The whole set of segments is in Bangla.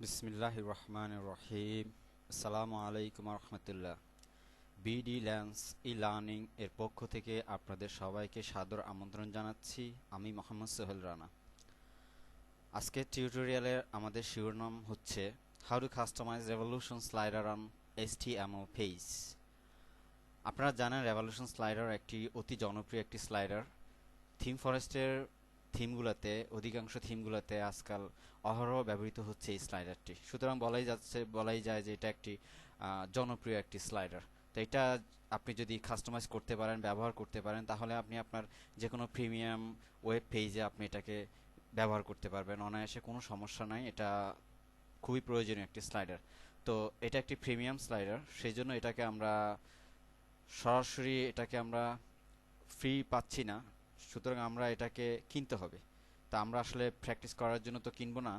বিসমিল্লাহির রহমানির রহিম। আসসালামু আলাইকুম রহমতুল্লাহ। বিডি ল্যান্স ই লার্নিং এর পক্ষ থেকে আপনাদের সবাইকে সাদর আমন্ত্রণ জানাচ্ছি। আমি মোহাম্মদ সোহেল রানা। আজকের টিউটোরিয়ালের আমাদের শিরোনাম হচ্ছে how to customize revolution slider on HTML page. আপনারা জানেন রেভলিউশন স্লাইডার একটি অতি জনপ্রিয় একটি স্লাইডার। থিম ফরেস্টের থিমগুলোতে অধিকাংশ থিমগুলোতে আজকাল অহরহ ব্যবহৃত হচ্ছে এই স্লাইডারটি। সুতরাং বলাই যায় যে এটা একটি জনপ্রিয় একটি স্লাইডার। তো এটা আপনি যদি কাস্টমাইজ করতে পারেন, ব্যবহার করতে পারেন, তাহলে আপনি আপনার যে কোনো প্রিমিয়াম ওয়েব পেজে আপনি এটাকে ব্যবহার করতে পারবেন অনায়াসে, কোনো সমস্যা নাই। এটা খুবই প্রয়োজনীয় একটি স্লাইডার। তো এটা একটি প্রিমিয়াম স্লাইডার, সেই জন্য এটাকে আমরা ফ্রি পাচ্ছি না। সুতরাং আমরা এটাকে কিনতে হবে। তা আমরা আসলে প্র্যাকটিস করার জন্য তো কিনবো না,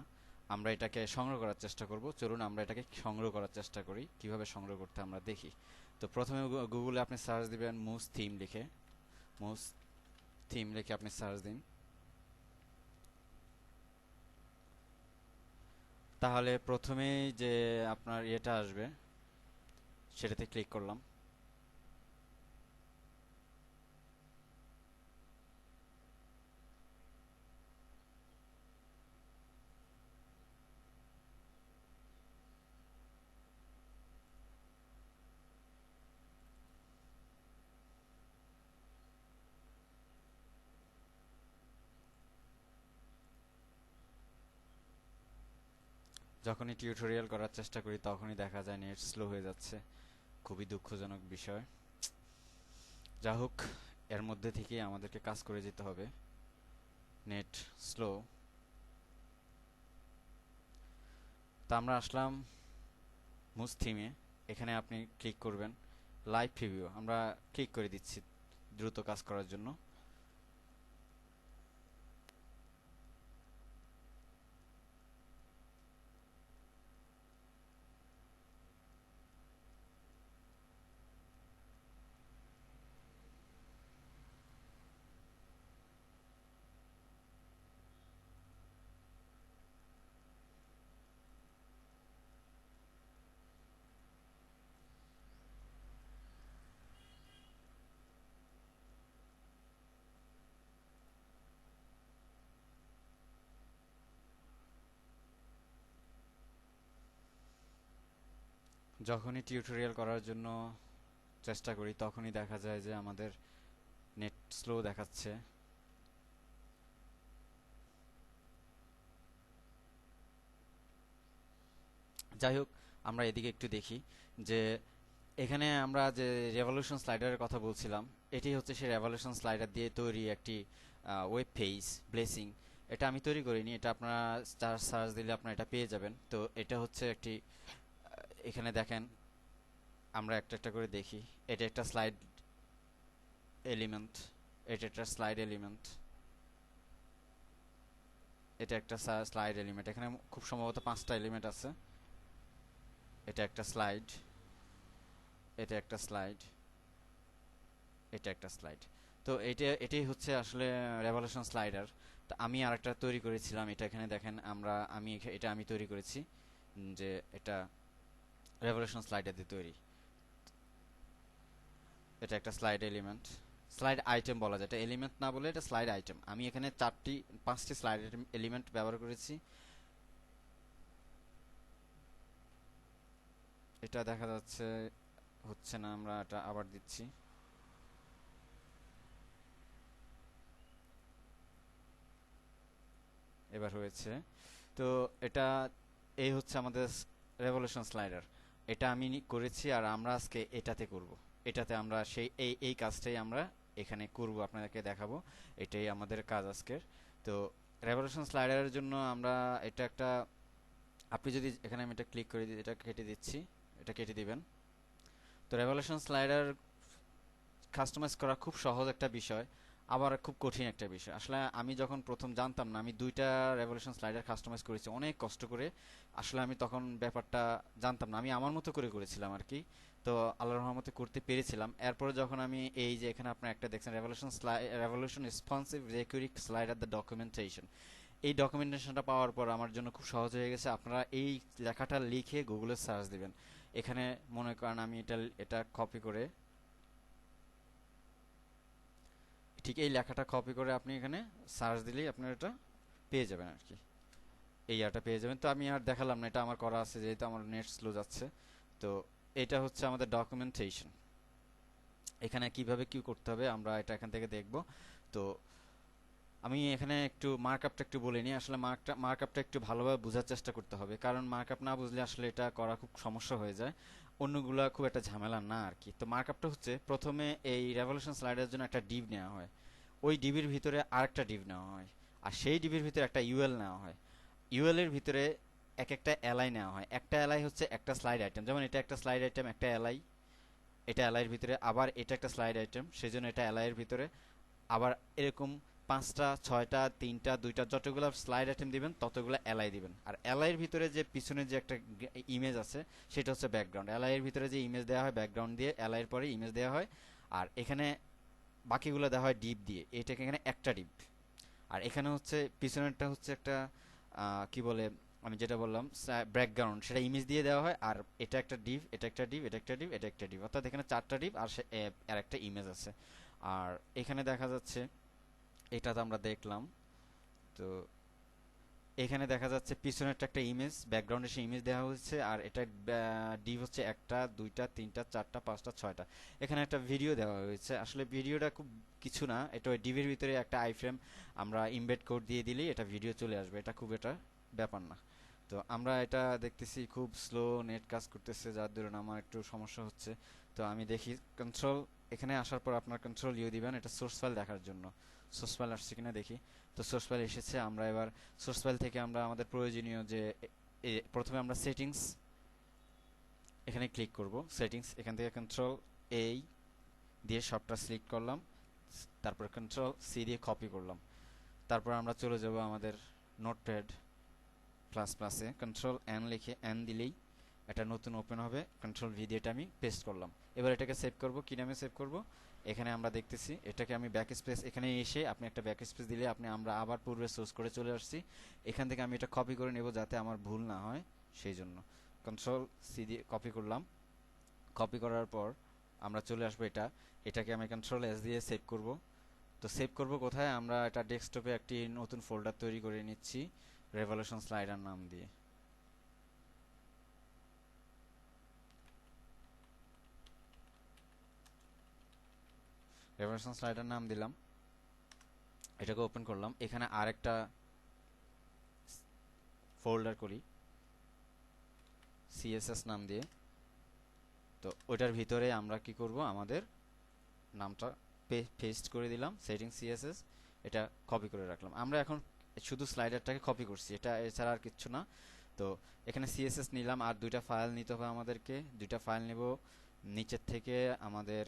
আমরা এটাকে সংগ্রহ করার চেষ্টা করব। চলুন আমরা এটাকে সংগ্রহ করার চেষ্টা করি। কিভাবে সংগ্রহ করতে আমরা দেখি। তো প্রথমে গুগলে আপনি সার্চ দিবেন মুস থিম লিখে আপনি সার্চ দিন। তাহলে প্রথমেই যে আপনার ইয়েটা আসবে সেটাতে ক্লিক করলাম। যখনই টিউটোরিয়াল করার চেষ্টা করি তখনই দেখা যায় নেট স্লো হয়ে যাচ্ছে। খুবই দুঃখজনক বিষয়। যা হোক, এর মধ্যে থেকেই আমাদেরকে কাজ করে যেতে হবে। Net slow. তা আমরা আসলাম মুস থিমে। এখানে আপনি ক্লিক করবেন লাইভ প্রিভিউ। আমরা ক্লিক করে দিচ্ছি দ্রুত কাজ করার জন্য। যখনই টিউটোরিয়াল করার জন্য চেষ্টা করি তখনই দেখা যায় যে আমাদের নেট স্লো দেখাচ্ছে। যাই হোক, আমরা এদিকে একটু দেখি যে এখানে আমরা যে রেভলিউশন স্লাইডারের কথা বলছিলাম, এটি হচ্ছে সেই রেভলিউশন স্লাইডার দিয়ে তৈরি একটি ওয়েব পেজ ব্লেসিং। এটা আমি তৈরি করিনি, এটা আপনারা সার্চ দিলে আপনারা এটা পেয়ে যাবেন। তো এটা হচ্ছে একটি এখানে দেখেন, আমরা একটা একটা করে দেখি। এটা একটা স্লাইড এলিমেন্ট, এটা একটা স্লাইড এলিমেন্ট, এটা একটা স্লাইড এলিমেন্ট। এখানে খুব সম্ভবত 5টা এলিমেন্ট আছে। এটা একটা স্লাইড, এটা একটা স্লাইড, এটা একটা স্লাইড। তো এটাই হচ্ছে আসলে রেভলিউশন স্লাইডার। তো আমি আরেকটা তৈরি করেছিলাম, এটা এখানে দেখেন। এটা আমি তৈরি করেছি, যে এটা রেভলিউশন স্লাইডার দিয়ে তৈরি। এটা একটা স্লাইড এলিমেন্ট, স্লাইড আইটেম বলা যায়, এটা এলিমেন্ট না বলে এটা স্লাইড আইটেম। আমি এখানে 5টি স্লাইড এলিমেন্ট ব্যবহার করেছি। এটা দেখা যাচ্ছে হচ্ছে না, আমরা এটা আবার দিচ্ছি। এবার হয়েছে। তো এটা এই হচ্ছে আমাদের রেভলিউশন স্লাইডার। এটা আমি করেছি, আর আমরা আজকে এটাতে করব। এটাতে আমরা সেই এই কাজটাই আমরা এখানে করব, আপনাদেরকে দেখাবো। এটাই আমাদের কাজ আজকের। তো রেভলিউশন স্লাইডারের জন্য আমরা এটা একটা, আপনি যদি এখানে আমি এটা ক্লিক করে দিই, এটা কেটে দিচ্ছি, এটা কেটে দিবেন। তো রেভলিউশন স্লাইডার কাস্টমাইজ করা খুব সহজ একটা বিষয়, আবার খুব কঠিন একটা বিষয়। আসলে আমি যখন প্রথম জানতাম না, আমি 2টা রেভলিউশন স্লাইডার কাস্টমাইজ করেছি অনেক কষ্ট করে। আসলে আমি তখন ব্যাপারটা জানতাম না, আমি আমার মতো করে করেছিলাম আর কি। তো আল্লাহর রহমতে করতে পেরেছিলাম। এরপরে যখন আমি এই যে এখানে আপনার একটা দেখছেন রেভলিউশন রেভলিউশন রেসপন্সিভ রেকুরিক স্লাইডার দ্য ডকুমেন্টেশন, এই ডকুমেন্টেশনটা পাওয়ার পর আমার জন্য খুব সহজ হয়ে গেছে। আপনারা এই লেখাটা লিখে গুগলে সার্চ দিবেন। এখানে মনে করেন আমি এটা এটা কপি করে, ঠিক এই লেখাটা কপি করে আপনি এখানে সার্চ দিলেই আপনার এটা পেয়ে যাবেন আর কি, এই ইয়াটা পেয়ে যাবেন। তো আমি আর দেখালাম না, এটা আমার করা আছে যেহেতু আমার নেট স্লো যাচ্ছে। তো এটা হচ্ছে আমাদের ডকুমেন্টেশন। এখানে কিভাবে কি করতে হবে আমরা এটা এখান থেকে দেখব। তো আমি এখানে একটু মার্কআপটা একটু বলে নিই। আসলে মার্কআপটা একটু ভালোভাবে বোঝার চেষ্টা করতে হবে, কারণ মার্কআপ না বুঝলে আসলে এটা করা খুব সমস্যা হয়ে যায়। অন্যগুলা খুব একটা ঝামেলা না আর কি। তো মার্কআপটা হচ্ছে, প্রথমে এই রেভলিউশন স্লাইডের জন্য একটা ডিভ নেওয়া হয়, ওই ডিবির ভিতরে আরেকটা ডিভ নেওয়া হয়, আর সেই ডিবির ভিতরে একটা ইউএল নেওয়া হয়, ইউএল এর ভিতরে এক একটা এলআই নেওয়া হয়। একটা এলআই হচ্ছে একটা স্লাইড আইটেম, যেমন এটা একটা স্লাইড আইটেম, একটা এলআই, এটা এলআই এর ভিতরে, আবার এটা একটা স্লাইড আইটেম, সেজন্য এটা এলআই এর ভিতরে, আবার এরকম পাঁচটা, ছয়টা, তিনটা, দুইটা, যতগুলো স্লাইড আইটেম দিবেন ততগুলো এলআই দিবেন। আর এলআই এর ভিতরে যে পিছনে যে একটা ইমেজ আছে সেটা হচ্ছে ব্যাকগ্রাউন্ড। এলআই এর ভিতরে যে ইমেজ দেওয়া হয় ব্যাকগ্রাউন্ড দিয়ে, এলআই এর পরে ইমেজ দেওয়া হয়, আর এখানে বাকিগুলো দেওয়া হয় ডিপ দিয়ে। এটাকে এখানে একটা ডিপ। আর এখানে হচ্ছে পিছনেরটা হচ্ছে একটা কি বলে, আমি যেটা বললাম ব্যাকগ্রাউন্ড, সেটা ইমেজ দিয়ে দেওয়া হয়। আর এটা একটা ডিভ, এটা একটা ডিভ, এটা একটা ডিভ, এটা একটা ডিভ, অর্থাৎ এখানে চারটা ডিভ আর আর একটা ইমেজ আছে। আর এখানে দেখা যাচ্ছে, এটা তো আমরা দেখলাম। তো এখানে দেখা যাচ্ছে পিছনেরটা একটা ইমেজ, ব্যাকগ্রাউন্ডে সেই ইমেজ দেওয়া হয়েছে। আর এটা ডিভ হচ্ছে একটা, দুইটা, তিনটা, চারটা, পাঁচটা, ছয়টা। এখানে একটা ভিডিও দেওয়া হয়েছে। আসলে ভিডিওটা খুব কিছু না, এটা ওই ডিভির ভিতরে একটা আইফ্রেম আমরা ইমবেড কোড দিয়ে দিলেই এটা ভিডিও চলে আসবে, এটা খুব এটা ব্যাপার না। তো আমরা এটা দেখতেছি খুব স্লো নেট কাজ করতেছে, যার দরুন আমার একটু সমস্যা হচ্ছে। তো আমি দেখি কন্ট্রোল, এখানে আসার পর আপনার কন্ট্রোল ইউ দিবেন এটা সোর্স ফাইল দেখার জন্য। সোর্স ফাইল আসছে কিনা দেখি। তো সোর্স ফাইল এসেছে। আমরা এবার সোর্স ফাইল থেকে আমরা আমাদের প্রয়োজনীয় যে প্রথমে আমরা সেটিংস, এখানে ক্লিক করব সেটিংস, এখান থেকে কন্ট্রোল এই দিয়ে সবটা সিলেক্ট করলাম, তারপর কন্ট্রোল সি দিয়ে কপি করলাম। তারপর আমরা চলে যাব আমাদের নোটপ্যাড প্লাস প্লাসে, কন্ট্রোল এন লিখে এন দিলেই এটা নতুন ওপেন হবে। কন্ট্রোল ভি দিয়ে এটা আমি পেস্ট করলাম। এবার এটাকে সেভ করব, কি নামে সেভ করব, এখানে আমরা দেখতেছি এটাকে আমি ব্যাক স্পেস, এখানে এসে আপনি একটা ব্যাক স্পেস দিলে আমরা আবার পূর্বে সোর্স করে চলে আসছি। এখান থেকে আমি এটা কপি করে নেব যাতে আমার ভুল না হয়, সেই জন্য কন্ট্রোল সি দিয়ে কপি করলাম। কপি করার পর আমরা চলে আসবো এটাকে আমি কন্ট্রোল এস দিয়ে সেভ করব। তো সেভ করব কোথায়, আমরা এটা ডেস্কটপে একটি নতুন ফোল্ডার তৈরি করে নিচ্ছি রেভলিউশন স্লাইডার নাম দিয়ে। রেভলিউশন স্লাইডার নাম দিলাম, এটাকে ওপেন করলাম। এখানে আরেকটা ফোল্ডার করি সিএসএস নাম দিয়ে। তো ওইটার ভিতরে আমরা কি করব, আমাদের নামটা পেস্ট করে দিলাম, সেটিং সিএসএস, এটা কপি করে রাখলাম। আমরা এখন শুধু স্লাইডারটাকে কপি করছি, এটা এছাড়া আর কিচ্ছু না। তো এখানে সিএসএস নিলাম, আর দুইটা ফাইল নিতে হবে আমাদেরকে, দুইটা ফাইল নেব নিচের থেকে, আমাদের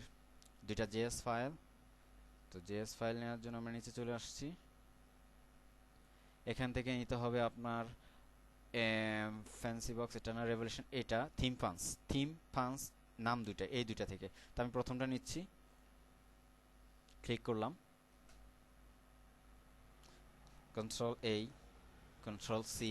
দুইটা জেএস ফাইল। তো জেএস ফাইল নেওয়ার জন্য আমরা নিচে চলে আসছি। এখান থেকে নিতে হবে আপনার ফ্যান্সি বক্স, এটা না রেভলিউশন, এটা থিম পান্স নাম দুইটা, এই দুইটা থেকে। তো আমি প্রথমটা নিচ্ছি, ক্লিক করলাম, কন্ট্রোল এই, কন্ট্রোল সি,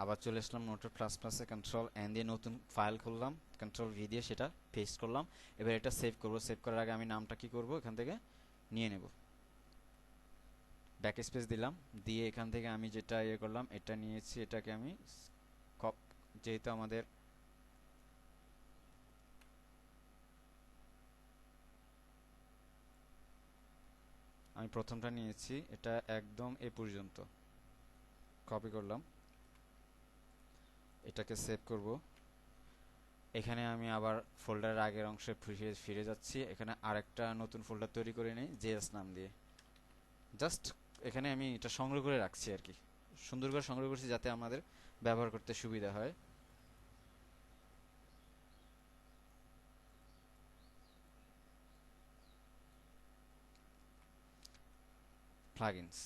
আবার চলে আসলাম নোটের প্লাস প্লাসে, কন্ট্রোল এন দিয়ে নতুন ফাইল খুললাম, কন্ট্রোল ভি দিয়ে সেটা পেস্ট করলাম। এবার এটা সেভ করব। সেভ করার আগে আমি নামটা কি করব, এখান থেকে নিয়ে নেব, ব্যাক স্পেস দিলাম, দিয়ে এখান থেকে আমি যেটা ইয়ে করলাম এটা নিয়েছি, এটাকে আমি যেহেতু আমাদের আমি প্রথমটা নিয়েছি, এটা একদম এ পর্যন্ত কপি করলাম, এটাকে সেভ করব। এখানে আমি আবার ফোল্ডারের আগের অংশে ফিরে যাচ্ছি। এখানে আরেকটা নতুন ফোল্ডার তৈরি করে নিই জেএস নাম দিয়ে। জাস্ট এখানে আমি এটা সংগ্রহ করে রাখছি আর কি, সুন্দর করে সংগ্রহ করছি যাতে আমাদের ব্যবহার করতে সুবিধা হয়। প্লাগইনস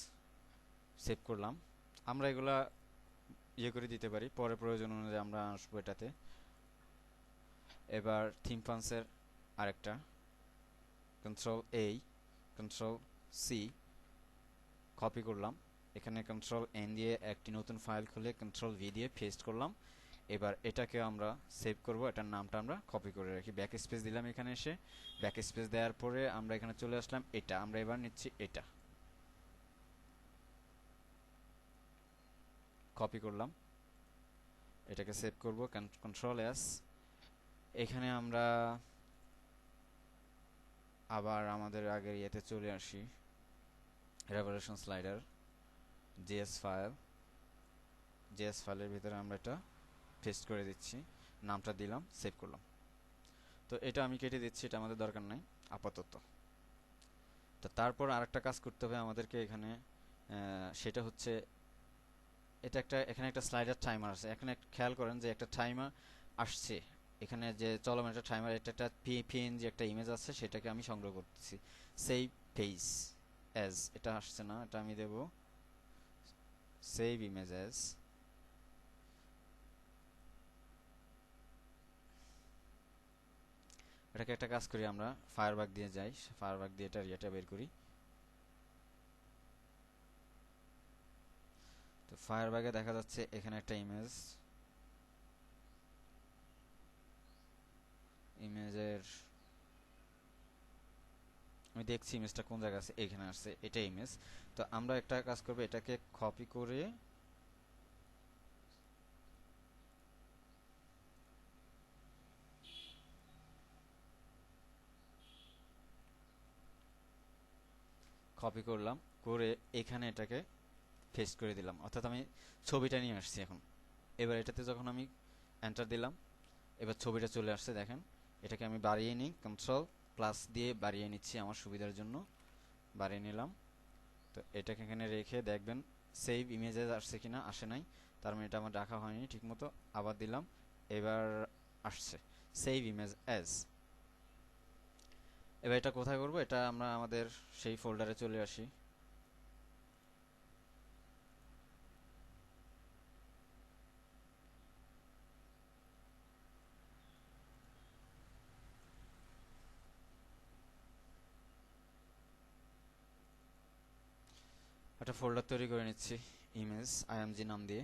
সেভ করলাম। আমরা এগুলা ইয়ে করে দিতে পারি, পরে প্রয়োজন অনুযায়ী আমরা আসবো এটাতে। এবার থিম ফান্সের আরেকটা, কন্ট্রোল এই, কন্ট্রোল সি, কপি করলাম, এখানে কন্ট্রোল এন দিয়ে একটি নতুন ফাইল খুলে কন্ট্রোল ভি দিয়ে পেস্ট করলাম। এবার এটাকে আমরা সেভ করব, এটার নামটা আমরা কপি করে রাখি, ব্যাক স্পেস দিলাম, এখানে এসে ব্যাক স্পেস দেওয়ার পরে আমরা এখানে চলে আসলাম, এটা আমরা এবার নিচ্ছি, এটা কপি করলাম, এটাকে সেভ করব, কন্ট্রোল এস। এখানে আমরা আবার আমাদের আগের ইয়েতে চলে আসি, revolution slider, JS file, JS ফাইলের ভিতরে আমরা এটা পেস্ট করে দিচ্ছি, নামটা দিলাম, সেভ করলাম। তো এটা আমি কেটে দিচ্ছি, এটা আমাদের দরকার নাই আপাতত। তো তারপর আরেকটা কাজ করতে হবে আমাদেরকে এখানে, সেটা হচ্ছে এটা একটা, এখানে একটা স্লাইডার টাইমার আছে, এখানে খেয়াল করেন যে একটা টাইমার আসছে, এখানে যে চলমান একটা টাইমার, এটা একটা পিএনজি একটা ইমেজ আছে, সেটাকে আমি সংগ্রহ করতেছি, সেই পেজ অ্যাজ, এটা আসছে না, এটা আমি দেব সেভ ইমেজ অ্যাজ। এটাকে একটা কাজ করি, আমরা ফায়ারবাগ দিয়ে যাই, ফায়ারবাগ দিয়ে এটা বের করি। তো ফায়ারবাগে দেখা যাচ্ছে এখানে একটা ইমেজের আমি দেখছি ইমেজটা কোন জায়গায় আছে, এখানে আসছে, এটা ইমেজ। তো আমরা একটা কাজ করব, এটাকে কপি করে কপি করলাম, করে এখানে এটাকে পেস্ট করে দিলাম, অর্থাৎ আমি ছবিটা নিয়ে আসছি এখন। এবার এটাতে যখন আমি এন্টার দিলাম, এবার ছবিটা চলে আসছে, দেখেন। এটাকে আমি বাড়িয়ে নিই, কন্ট্রোল প্লাস দিয়ে বাড়িয়ে নিচ্ছি আমার সুবিধার জন্য, বাড়িয়ে নিলাম। তো এটাকে এখানে রেখে দেখবেন সেভ ইমেজে আসছে কিনা, আসে নাই, তার মানে এটা আমার রাখা হয়নি ঠিকমতো, আবার দিলাম, এবার আসছে সেভ ইমেজ অ্যাজ। এবার এটা কোথায় করব, এটা আমরা আমাদের সেই ফোল্ডারে চলে আসি, একটা ফোল্ডার তৈরি করে নিচ্ছি, ইমেজ আইএমজি নাম দিয়ে।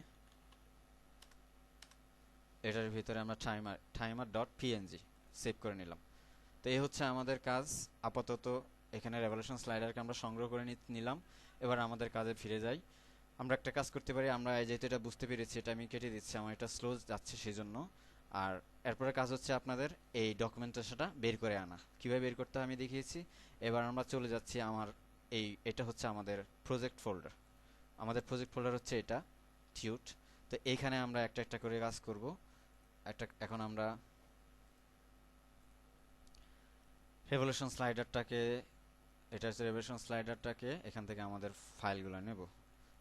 এটার ভিতরে আমরা টাইমার ডট পিএনজি সেভ করে নিলাম। তো এই হচ্ছে আমাদের কাজ আপাতত। এখানে রেভলিউশন স্লাইডারকে আমরা সংগ্রহ করে নিলাম। এবার আমাদের কাজে ফিরে যাই। আমরা একটা কাজ করতে পারি, আমরা যেহেতু এটা বুঝতে পেরেছি, এটা আমি কেটে দিচ্ছি, আমার এটা স্লো যাচ্ছে সেই জন্য। আর এরপরে কাজ হচ্ছে আপনাদের এই ডকুমেন্টেশনটা বের করে আনা, কিভাবে বের করতে হয় আমি দেখিয়েছি। এবার আমরা চলে যাচ্ছি আমার এটা হচ্ছে আমাদের প্রজেক্ট ফোল্ডার, আমাদের প্রজেক্ট ফোল্ডার হচ্ছে এটা টিউট। তো এইখানে আমরা একটা একটা করে কাজ করব। এখন আমরা রেভলিউশন স্লাইডারটাকে, এটা হচ্ছে রেভলিউশন স্লাইডারটাকে এখান থেকে আমাদের ফাইলগুলো নেব।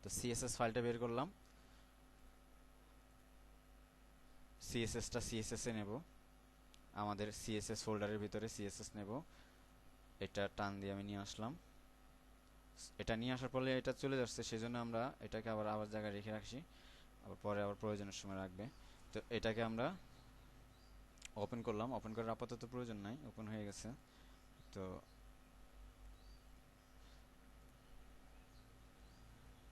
তো সিএসএস ফাইলটা বের করলাম, সিএসএসটা সিএসএস এ নেব, আমাদের সিএসএস ফোল্ডারের ভিতরে সিএসএস নেব, এটা টান দিয়ে আমি নিয়ে আসলাম। এটা নিয়ে আসার পরে এটা চলে যাচ্ছে, সেজন্য আমরা এটাকে আবার আবার জায়গায় রেখে রাখছি, আবার পরে আবার প্রয়োজনের সময় রাখবে। তো এটাকে আমরা ওপেন করলাম, ওপেন করার আপাতত প্রয়োজন নাই, ওপেন হয়ে গেছে। তো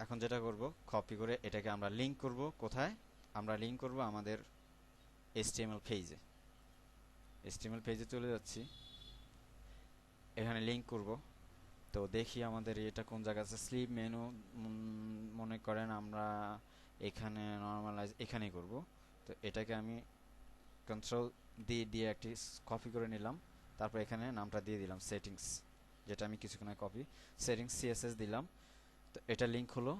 এখন যেটা করব, কপি করে এটাকে আমরা লিংক করব, কোথায় আমরা লিংক করব, আমাদের এইচটিএমএল পেজে। এইচটিএমএল পেজে চলে যাচ্ছি, এখানে লিংক করব। তো দেখি আমাদের এটা কোন জায়গা আছে, স্লিপ মেনু, মনে করেন আমরা এখানে নরমালাইজ এখানেই করব। তো এটাকে আমি কন্ট্রোল দিয়ে দিয়ে একটি কপি করে নিলাম, তারপর এখানে নামটা দিয়ে দিলাম সেটিংস, যেটা আমি কিছুক্ষণ আগে কপি, সেটিংস সিএসএস দিলাম। তো এটা লিংক হলো।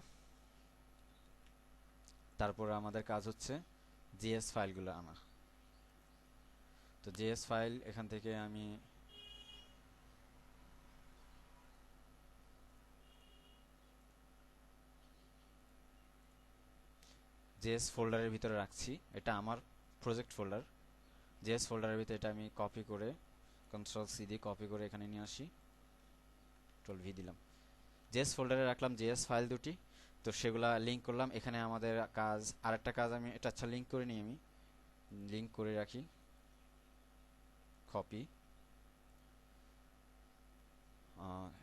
তারপরে আমাদের কাজ হচ্ছে জিএস ফাইলগুলো আনা। তো জিএস ফাইল এখান থেকে আমি জেএস ফোল্ডারের ভিতরে রাখছি, এটা আমার প্রজেক্ট ফোল্ডার। জেএস ফোল্ডারের ভিতরে এটা আমি কপি করে কন্ট্রোল সি দিয়ে কপি করে এখানে নিয়ে আসি, কন্ট্রোল ভি দিলাম, জেএস ফোল্ডারে রাখলাম জেএস ফাইল দুটি। তো সেগুলা লিংক করলাম, এখানে আমাদের কাজ, আরেকটা কাজ আমি এটা আচ্ছা লিংক করে নিই, আমি লিংক করে রাখি, কপি,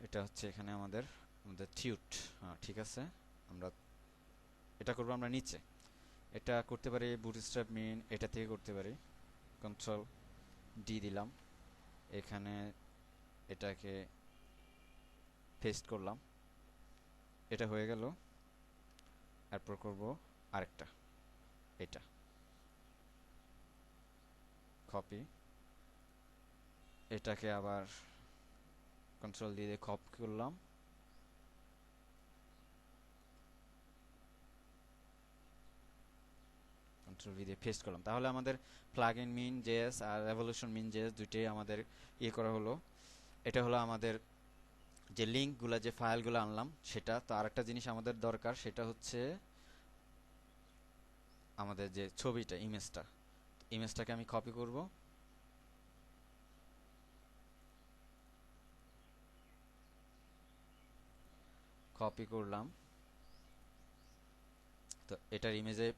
এটা হচ্ছে এখানে আমাদের আমাদের টিউট, ঠিক আছে। আমরা এটা করব আমরা নিচে। এটা করতে পারি বুটস্ট্র্যাপ মিন, এটা থেকে করতে পারি। কন্ট্রোল ডি দিলাম, এখানে এটাকে পেস্ট করলাম, এটা হয়ে গেল। এরপর করব আরেকটা, এটা কপি, এটাকে আবার কন্ট্রোল দিয়ে কপি করলাম, কন্ট্রোল ভি দিয়ে পেস্ট করলাম। তাহলে আমাদের প্লাগইন মিন জেএস আর রেভলিউশন মিন জেএস দুইটাই আমাদের ইয়ে করা হলো। এটা হলো আমাদের যে লিঙ্কগুলো, যে ফাইলগুলো আনলাম সেটা। তো আরেকটা জিনিস আমাদের দরকার, সেটা হচ্ছে আমাদের যে ছবিটা, ইমেজটা। ইমেজটাকে আমি কপি করব, কপি করলাম, তো এটার ইমেজে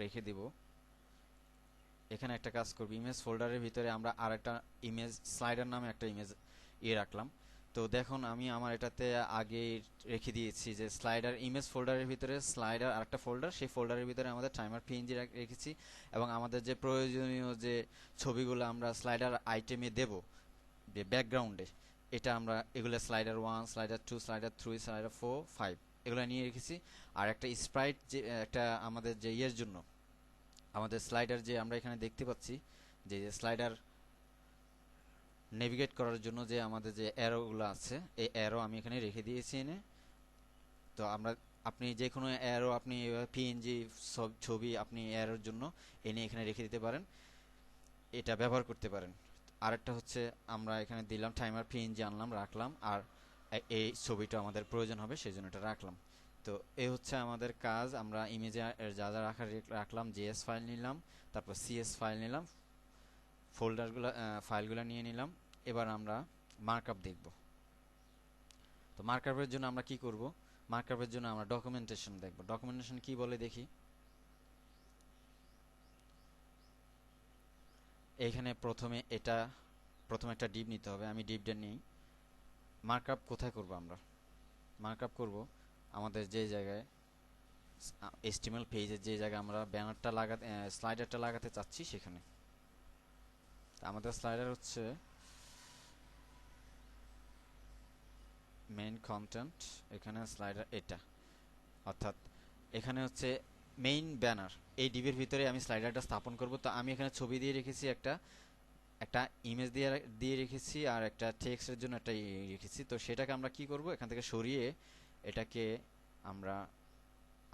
রেখে দিব। এখানে একটা কাজ করব, ইমেজ ফোল্ডারের ভিতরে আমরা আরেকটা ইমেজ স্লাইডার নামে একটা ইমেজ রাখলাম। তো দেখুন আমি আমার এটাতে আগে রেখে দিয়েছি যে স্লাইডার ইমেজ ফোল্ডারের ভিতরে স্লাইডার আরেকটা ফোল্ডার, সেই ফোল্ডারের ভিতরে আমাদের টাইমার পিএনজি রেখেছি। এবং আমাদের যে প্রয়োজনীয় যে ছবিগুলো আমরা স্লাইডার আইটেমে দেব, যে ব্যাকগ্রাউন্ডে, এটা আমরা এগুলো স্লাইডার 1, স্লাইডার 2, স্লাইডার 3, স্লাইডার 4, 5 এগুলো নিয়ে রেখেছি। আর একটা স্প্রাইট, যে একটা আমাদের যে ইয়ের জন্য, আমাদের স্লাইডার যে আমরা এখানে দেখতে পাচ্ছি, যে স্লাইডার নেভিগেট করার জন্য যে আমাদের যে অ্যারোগুলো আছে, এই অ্যারো আমি এখানে রেখে দিয়েছি এনে। তো আমরা, আপনি যে কোনো অ্যারো, আপনি পিএনজি ছবি আপনি অ্যারোর জন্য এনে এখানে রেখে দিতে পারেন, এটা ব্যবহার করতে পারেন। আরেকটা হচ্ছে আমরা এখানে দিলাম টাইমার পিএনজি, আনলাম রাখলাম, আর এই ছবিটা আমাদের প্রয়োজন হবে সেই জন্য এটা রাখলাম। তো এই হচ্ছে আমাদের কাজ। আমরা ইমেজে যা যা রাখলাম, জেএস ফাইল নিলাম, তারপর সিএস ফাইল নিলাম, ফোল্ডারগুলো ফাইলগুলো নিয়ে নিলাম। এবার আমরা মার্কআপ দেখব। তো মার্কআপের জন্য আমরা কি করব? মার্কআপের জন্য আমরা ডকুমেন্টেশন দেখব। ডকুমেন্টেশন কি বলে দেখি। এইখানে প্রথমে একটা ডিভ নিতে হবে, আমি ডিভটা নিই। মার্কআপ কোথায় করব? আমরা মার্কআপ করব আমাদের যে জায়গায় HTML পেজের যে জায়গায় আমরা ব্যানারটা লাগাতে, স্লাইডারটা লাগাতে চাচ্ছি সেখানে। আমাদের স্লাইডার হচ্ছে মেইন কন্টেন্ট, এখানে স্লাইডার এটা, অর্থাৎ এখানে হচ্ছে মেইন ব্যানার। এই ডিভের ভিতরে আমি স্লাইডারটা স্থাপন করব। তো আমি এখানে ছবি দিয়ে রেখেছি, একটা একটা ইমেজ দিয়ে রেখেছি, আর একটা টেক্সটের জন্য একটা রেখেছি। তো সেটাকে আমরা কি করব, এখান থেকে সরিয়ে এটাকে আমরা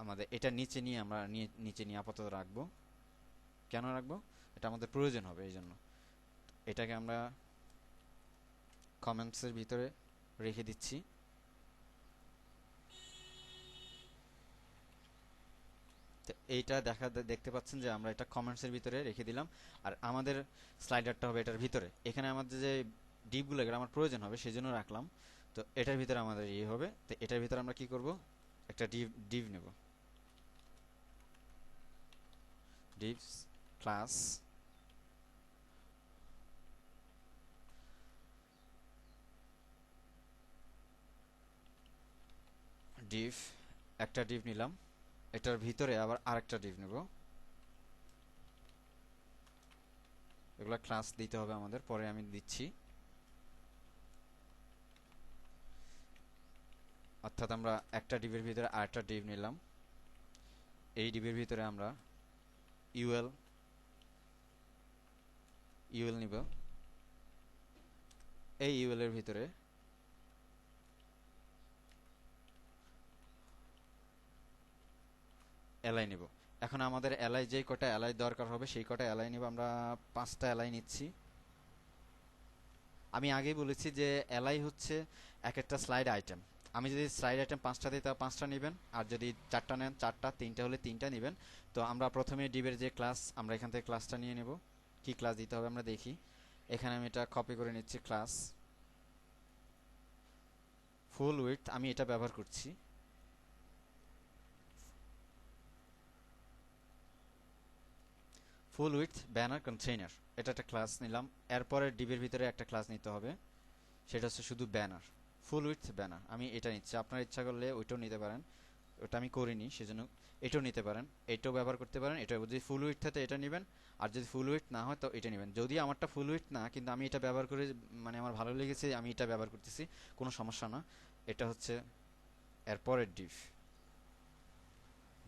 আমাদের এটা নিচে নিয়ে আমরা নিচে নিয়ে আপাতত রাখবো। কেন রাখবো? এটা আমাদের প্রয়োজন হবে এই জন্য। এটাকে আমরা কমেন্টসের ভিতরে রেখে দিচ্ছি। তো এইটা দেখতে পাচ্ছেন যে আমরা এটা কমেন্টসের ভিতরে রেখে দিলাম। আর আমাদের স্লাইডারটা হবে এটার ভিতরে। এখানে আমাদের যে ডিপগুলো, এগুলো আমার প্রয়োজন হবে সেই জন্য রাখলাম। তো এটার ভিতরে আমাদের ইয়ে হবে। তো এটার ভিতরে আমরা কি করব, একটা ডিভ নেব, ডিভ ক্লাস, ডিভ, একটা ডিভ নিলাম। এটার ভিতরে আবার আরেকটা ডিভ নেব। এগুলা ক্লাস দিতে হবে আমাদের, পরে আমি দিচ্ছি। অর্থাৎ আমরা একটা ডিভের ভিতরে আরেকটা ডিভ নিলাম। এই ডিভের ভিতরে আমরা ইউএল নিব। এই ইউএল এর ভিতরে এলআই নিব। এখন আমাদের এলআই, যে কটা এলআই দরকার হবে সেই কটা এলআই নিব। আমরা 5টা এলআই নিচ্ছি। আমি আগেই বলেছি যে এলআই হচ্ছে এক একটা স্লাইড আইটেম। আমি যদি স্লাইড আইটেম 5টা দিই তাহলে 5টা নেবেন, আর যদি 4টা নেন 4টা, 3টা হলে 3টা নেবেন। তো আমরা প্রথমে ডিভের যে ক্লাস, আমরা এখান থেকে ক্লাসটা নিয়ে নেব। কি ক্লাস দিতে হবে আমরা দেখি। এখানে আমি এটা কপি করে নিচ্ছি, ক্লাস ফুল উইডথ, আমি এটা ব্যবহার করছি। ফুল উইডথ ব্যানার কন্টেইনার, এটা একটা ক্লাস নিলাম। এরপরে ডিভের ভিতরে একটা ক্লাস নিতে হবে, সেটা হচ্ছে শুধু ব্যানার, ফুল উইডথ ব্যানার। আমি এটা নিচ্ছি, আপনার ইচ্ছা করলে ওইটাও নিতে পারেন। ওটা আমি করিনি, সেজন্য এটাও নিতে পারেন, এটাও ব্যবহার করতে পারেন। এটা যদি ফুল উইডথ থাকে এটা নেবেন, আর যদি ফুল উইডথ না হয় তো এটা নেবেন। যদি আমারটা ফুল উইডথ না, কিন্তু আমি এটা ব্যবহার করে মানে আমার ভালো লেগেছে, আমি এটা ব্যবহার করতেছি, কোনো সমস্যা না। এটা হচ্ছে এরপরের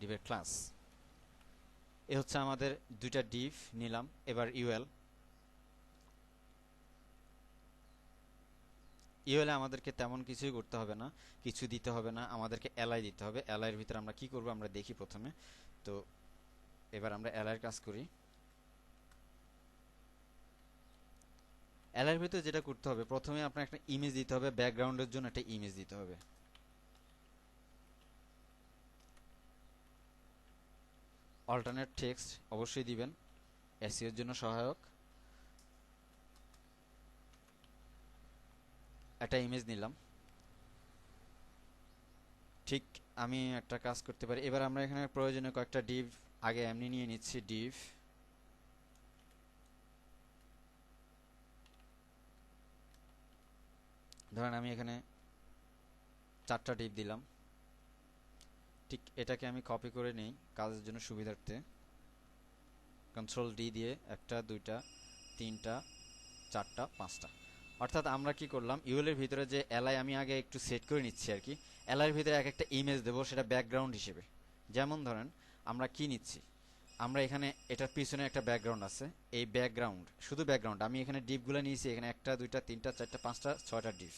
ডিভের ক্লাস। এ হচ্ছে আমাদের দুইটা ডিভ নিলাম। এবার ইউএল। ইউএল এ আমাদেরকে তেমন কিছুই করতে হবে না, কিছু দিতে হবে না, আমাদেরকে এলআই দিতে হবে। এলআই এর ভিতরে আমরা কি করব আমরা দেখি প্রথমে। তো এবার আমরা এলআই এর কাজ করি। এলআই এর ভিতরে যেটা করতে হবে, প্রথমে আপনার একটা ইমেজ দিতে হবে, ব্যাকগ্রাউন্ডের জন্য একটা ইমেজ দিতে হবে। অল্টারনেট টেক্সট অবশ্যই দিবেন, এসইও এর জন্য সহায়ক। একটা ইমেজ নিলাম। ঠিক, আমি একটা কাজ করতে পারি। এবার আমরা এখানে প্রয়োজনীয় কয়েকটা ডিভ আগে এমনি নিয়ে নিচ্ছি। ডিভ, ধরেন আমি এখানে 4টা ডিভ দিলাম। ঠিক এটাকে আমি কপি করে নেই কাজের জন্য সুবিধার্থে। কন্ট্রোল ডি দিয়ে 1টা 2টা 3টা 4টা 5টা। অর্থাৎ আমরা কি করলাম, ইউএল এর ভিতরে যে এলআই আমি আগে একটু সেট করে নিচ্ছি আর কি। এলআই এর ভিতরে এক একটা ইমেজ দেবো, সেটা ব্যাকগ্রাউন্ড হিসেবে। যেমন ধরেন আমরা কি নিচ্ছি, আমরা এখানে এটার পিছনে একটা ব্যাকগ্রাউন্ড আছে, এই ব্যাকগ্রাউন্ড, শুধু ব্যাকগ্রাউন্ড। আমি এখানে ডিপগুলো নিয়েছি, এখানে 1টা 2টা 3টা 4টা 5টা 6টা ডিপ।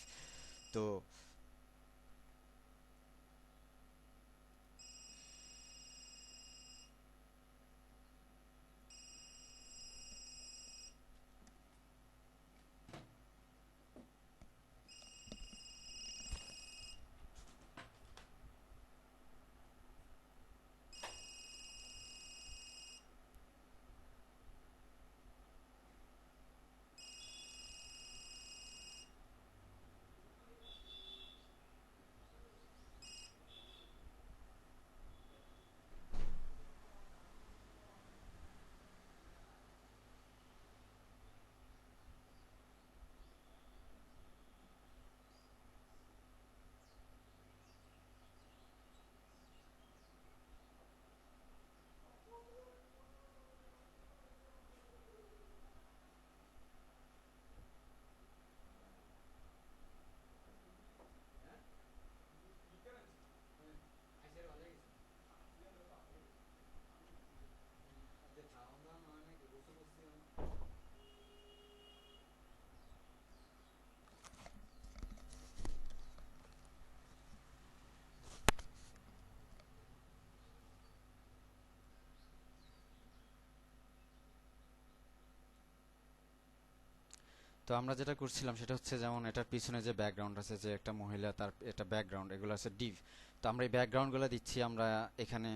তো আমরা যেটা করছিলাম সেটা হচ্ছে, যেমন এটার পিছনে যে ব্যাকগ্রাউন্ড আছে, যে একটা মহিলা, তার এটা ব্যাকগ্রাউন্ড, এগুলো আছে ডিভ। তো আমরা এই ব্যাকগ্রাউন্ডগুলো দিচ্ছি আমরা এখানে।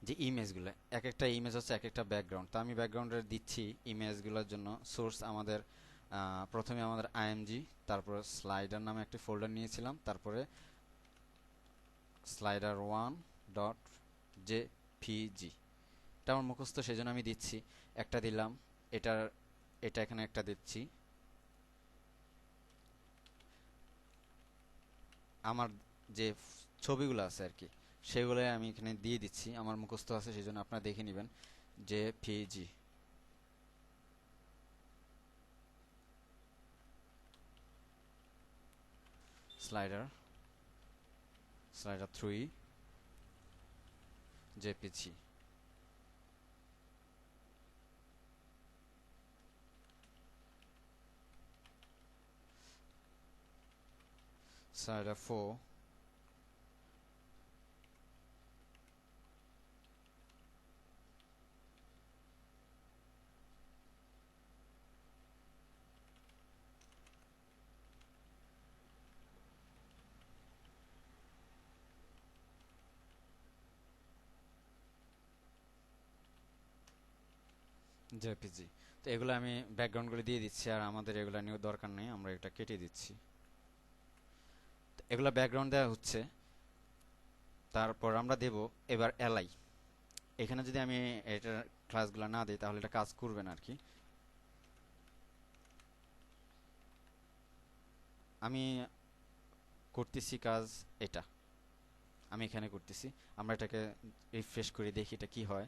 যে ইমেজগুলো, এক একটা ইমেজ হচ্ছে এক একটা ব্যাকগ্রাউন্ড। তো আমি ব্যাকগ্রাউন্ডের দিচ্ছি ইমেজগুলোর জন্য। সোর্স আমাদের প্রথমে আমাদের আইএমজি, তারপরে স্লাইডার নামে একটি ফোল্ডার নিয়েছিলাম, তারপরে slider1.jpg। এটা আমার মুখস্থ, সেই জন্য আমি দিচ্ছি। একটা দিলাম, এটার এটা এখানে একটা দিচ্ছি। আমার যে ছবিগুলো আছে আর কি, সেগুলো আমি এখানে দিয়ে দিচ্ছি, আমার মুখস্থ আছে, সেই জন্য আপনারা দেখে নেবেন। JPG, slider, slider 3, JPG, slider 4, JPG. তো এগুলো আমি ব্যাকগ্রাউন্ডগুলো দিয়ে দিচ্ছি, আর আমাদের এগুলো নিয়েও দরকার নেই, আমরা এটা কেটে দিচ্ছি। তো এগুলো ব্যাকগ্রাউন্ড দেওয়া হচ্ছে। তারপর আমরা দেব এবার এলআই। এখানে যদি আমি এটার ক্লাসগুলো না দিই তাহলে এটা কাজ করবে না আর কি। আমি করতেছি কাজ এটা। আমি এখানে করতেছি। আমরা এটাকে রিফ্রেশ করে দেখি এটা কি হয়।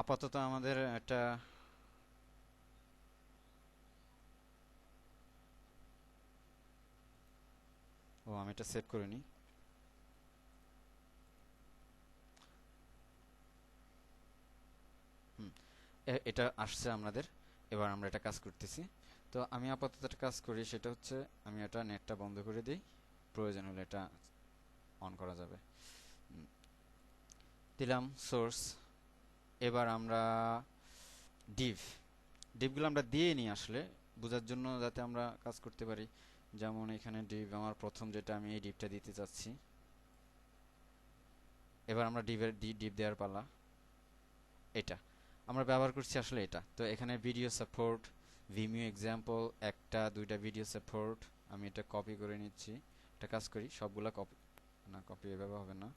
আপাতত আমাদের একটা আমি এটা সেভ করে নিই। হুম, এটা আসছে আমাদের। এবার আমরা এটা কাজ করতেছি। তো আমি আপাতত একটা কাজ করি, সেটা হচ্ছে আমি এটা নেটটা বন্ধ করে দিই, প্রয়োজন হলে এটা অন করা যাবে। হুম, দিলাম সোর্স। এবার আমরা ডিভ ডিভগুলো আমরা দিয়ে নিই আসলে বোঝার জন্য, যাতে আমরা কাজ করতে পারি। যেমন এখানে ডিভ আমার প্রথম যেটা, আমি এই ডিভটা দিতে চাচ্ছি। এবার আমরা ডিভ দেওয়ার পালা। এটা আমরা ব্যবহার করছি আসলে এটা। তো এখানে ভিডিও সাপোর্ট, ভিমিও এক্সাম্পল, একটা দুইটা ভিডিও সাপোর্ট। আমি এটা কপি করে নিচ্ছি। একটা কাজ করি, সবগুলা কপি, না কপি এভাবে হবে না।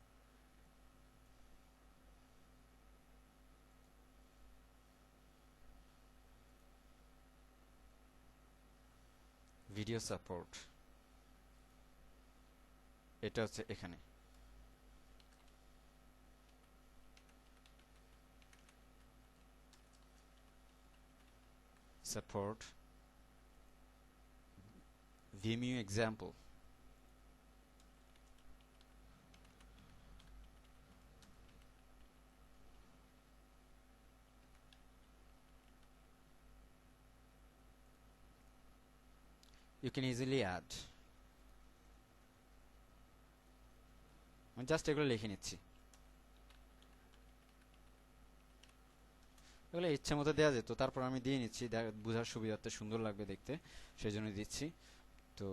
ভিডিও সাপোর্ট এটা হচ্ছে এখানে। Support Vimeo example. You can easily add. আমি জাস্ট এগুলো লিখে নিচ্ছি। এগুলো ইচ্ছে মতো দেওয়া যেত, তারপর আমি দিয়ে নিচ্ছি বোঝার সুবিধার্থে, সুন্দর লাগবে দেখতে, সেই জন্য দিচ্ছি। তো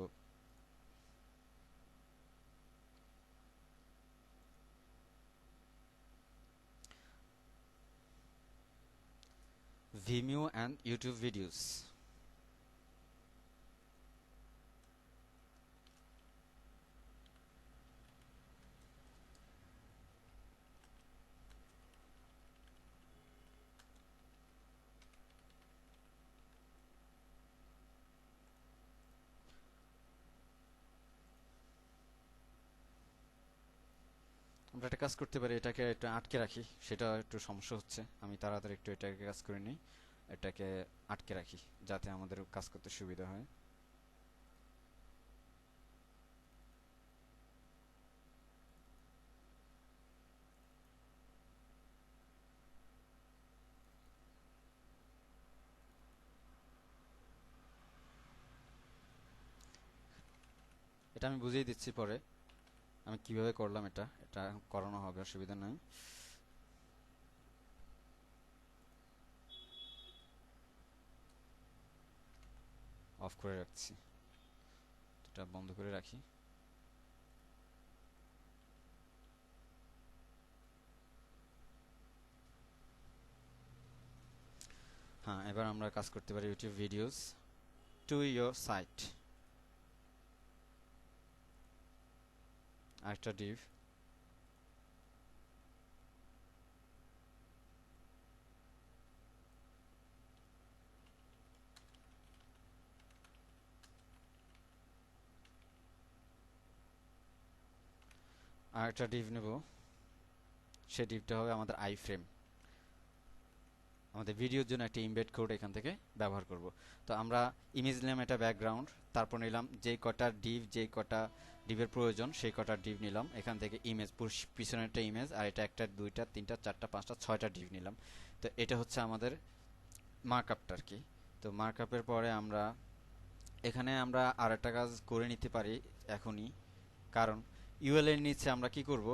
Vimeo and YouTube videos. আমরা একটা কাজ করতে পারি, এটাকে একটু আটকে রাখি, সেটা একটু সমস্যা হচ্ছে। আমি তাড়াতাড়ি একটু এটাকে কাজ করে নিই। এটাকে আটকে রাখি যাতে আমাদের কাজ করতে সুবিধা হয়। এটা আমি বুঝিয়ে দিচ্ছি পরে আমি কিভাবে করলাম। এটা এটা করানো হবে, অসুবিধা নাই। অফ করে রাখছি, এটা বন্ধ করে রাখি। হ্যাঁ, এবার আমরা কাজ করতে পারি YouTube videos to your site. আরেকটা ডিভ। আরেকটা ডিভ নেব, সেই ডিভটা হবে আমাদের আই ফ্রেম। আমাদের ভিডিওর জন্য একটা ইমবেড কোড এখান থেকে ব্যবহার করব। তো আমরা ইমেজ নিলাম, এটা ব্যাকগ্রাউন্ড, তারপর নিলাম যেই কটা ডিভ, যেই কটা ডিভের প্রয়োজন সেই কটা ডিভ নিলাম এখান থেকে। ইমেজ পিছনের একটা ইমেজ, আর এটা একটা দুইটা তিনটা চারটা পাঁচটা ছয়টা ডিভ নিলাম। তো এটা হচ্ছে আমাদের মার্কআপটা আর কি। তো মার্কআপের পরে আমরা এখানে আমরা আর একটা কাজ করে নিতে পারি এখনই, কারণ ইউএল এর নিচে আমরা কি করব,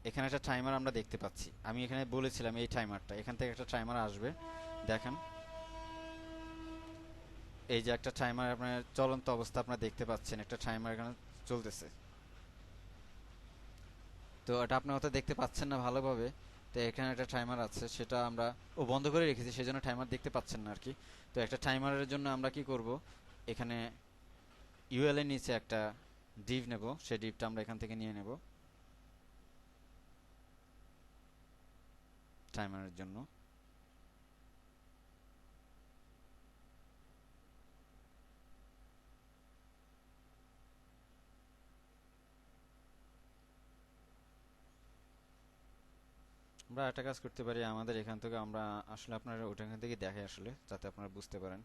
এখানে একটা টাইমার আমরা দেখতে পাচ্ছি। আমি এখানে বলেছিলাম এই টাইমারটা, এখান থেকে একটা টাইমার আসবে। দেখেন, এই যে একটা টাইমার আপনার চলন্ত অবস্থা আপনারা দেখতে পাচ্ছেন, একটা টাইমার এখানে চলতেছে। তো এটা আপনি হয়তো দেখতে পাচ্ছেন না ভালোভাবে। তো এখানে একটা টাইমার আছে, সেটা আমরা বন্ধ করে রেখেছি, সেই জন্য টাইমার দেখতে পাচ্ছেন না আর কি। তো একটা টাইমারের জন্য আমরা কি করব, এখানে ইউএল এর নিচে একটা ডিভ নেব, সেই ডিভটা আমরা এখান থেকে নিয়ে নেব টাইমারের জন্য। আমরা একটা কাজ করতে পারি, আমাদের এখান থেকে আমরা আসলে আপনারা ওখান থেকে দেখে আসলে যাতে আপনারা বুঝতে পারেন।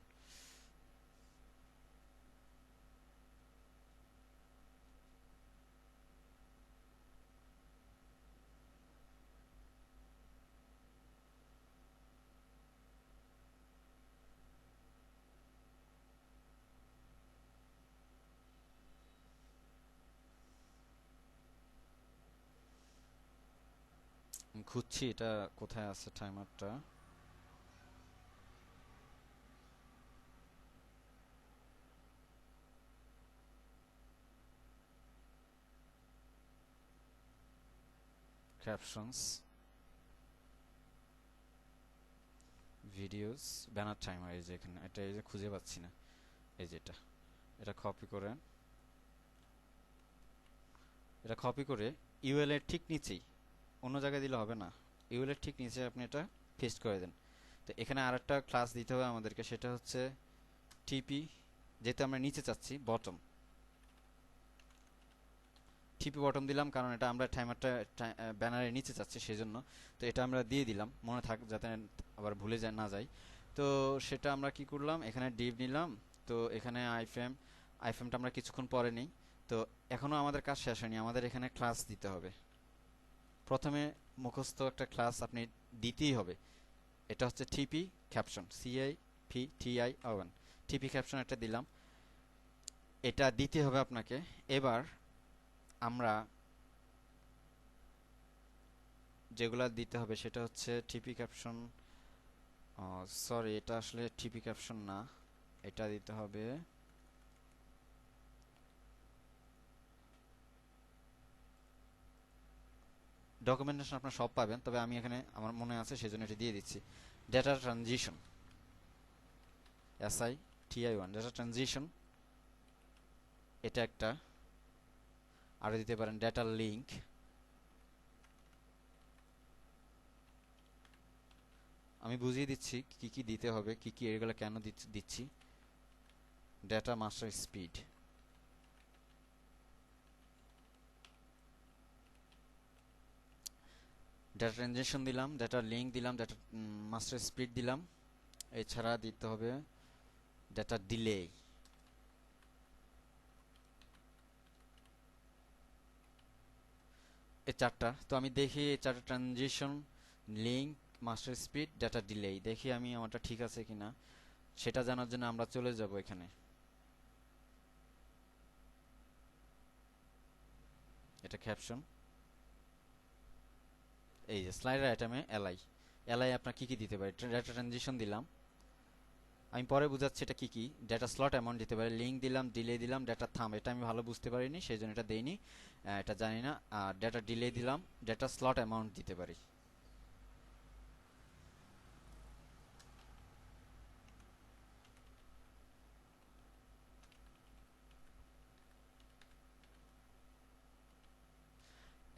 আমি খুঁজছি এটা কোথায় আছে টাইমারটা। ক্যাপশনস, ভিডিওস, ব্যানার টাইমার, এই যে এখানে এটা, এই যে খুঁজে পাচ্ছি না, এই যে এটা কপি করে, এটা কপি করে ইউএল এর ঠিক নিচেই, অন্য জায়গায় দিলে হবে না, ইউএল এর ঠিক নিচে আপনি এটা পেস্ট করে দেন। তো এখানে আরেকটা ক্লাস দিতে হবে আমাদেরকে, সেটা হচ্ছে টিপি, যেহেতু আমরা নিচে চাচ্ছি বটম, টিপি বটম দিলাম কারণ এটা আমরা টাইমারটা ব্যানারের নিচে চাচ্ছি সেই জন্য। তো এটা আমরা দিয়ে দিলাম, মনে থাক যাতে আবার ভুলে যায় না যায়। তো সেটা আমরা কি করলাম, এখানে ডিভ নিলাম। তো এখানে আইফ্রেমটা আমরা কিছুক্ষণ পরে নিই। তো এখনো আমাদের কাজ শেষ হয়নি, আমাদের এখানে ক্লাস দিতে হবে। প্রথমে মুখস্থ একটা ক্লাস আপনি দিতেই হবে, এটা হচ্ছে টিপি ক্যাপশন, CIP TI ON, টিপি ক্যাপশন একটা দিলাম, এটা দিতে হবে আপনাকে। এবার আমরা যেগুলা দিতে হবে সেটা হচ্ছে টিপি ক্যাপশন, সরি এটা আসলে টিপি ক্যাপশন না, এটা দিতে হবে ডকুমেন্টেশন, আপনার সব পাবেন, তবে আমি এখানে আমার মনে আছে সেই জন্য এটা দিয়ে দিচ্ছি। Data transition, SITI1, data transition, এটা একটা। আরো দিতে পারেন ডেটা লিঙ্ক, আমি বুঝিয়ে দিচ্ছি কি কি দিতে হবে, কি কি এগুলো কেন দিচ্ছি। Data master speed, data transition দিলাম, ডেটা লিঙ্ক দিলাম, ডেটা মাস্টার স্পিড দিলাম। এছাড়া দিতে হবে ডেটা ডিলে, এই চারটা। তো আমি দেখি এই চারটা, transition, link, master speed, data delay, দেখি আমি আমারটা ঠিক আছে কিনা। সেটা জানার জন্য আমরা চলে যাব এখানে, এটা ক্যাপশন, এই যে স্লাইডার আইটেমে এলআই, এলআই আপনার কি কি দিতে পারে, ডেটা ট্রানজিশন দিলাম, আমি পরে বুঝাচ্ছি এটা কি কি। ডেটা স্লট অ্যামাউন্ট দিতে পারি, লিঙ্ক দিলাম, ডিলে দিলাম, ডেটা থাম, এটা আমি ভালো বুঝতে পারিনি সেই জন্য এটা দেইনি, এটা জানি না। আর ডেটা ডিলে দিলাম, ডেটা স্লট অ্যামাউন্ট দিতে পারি।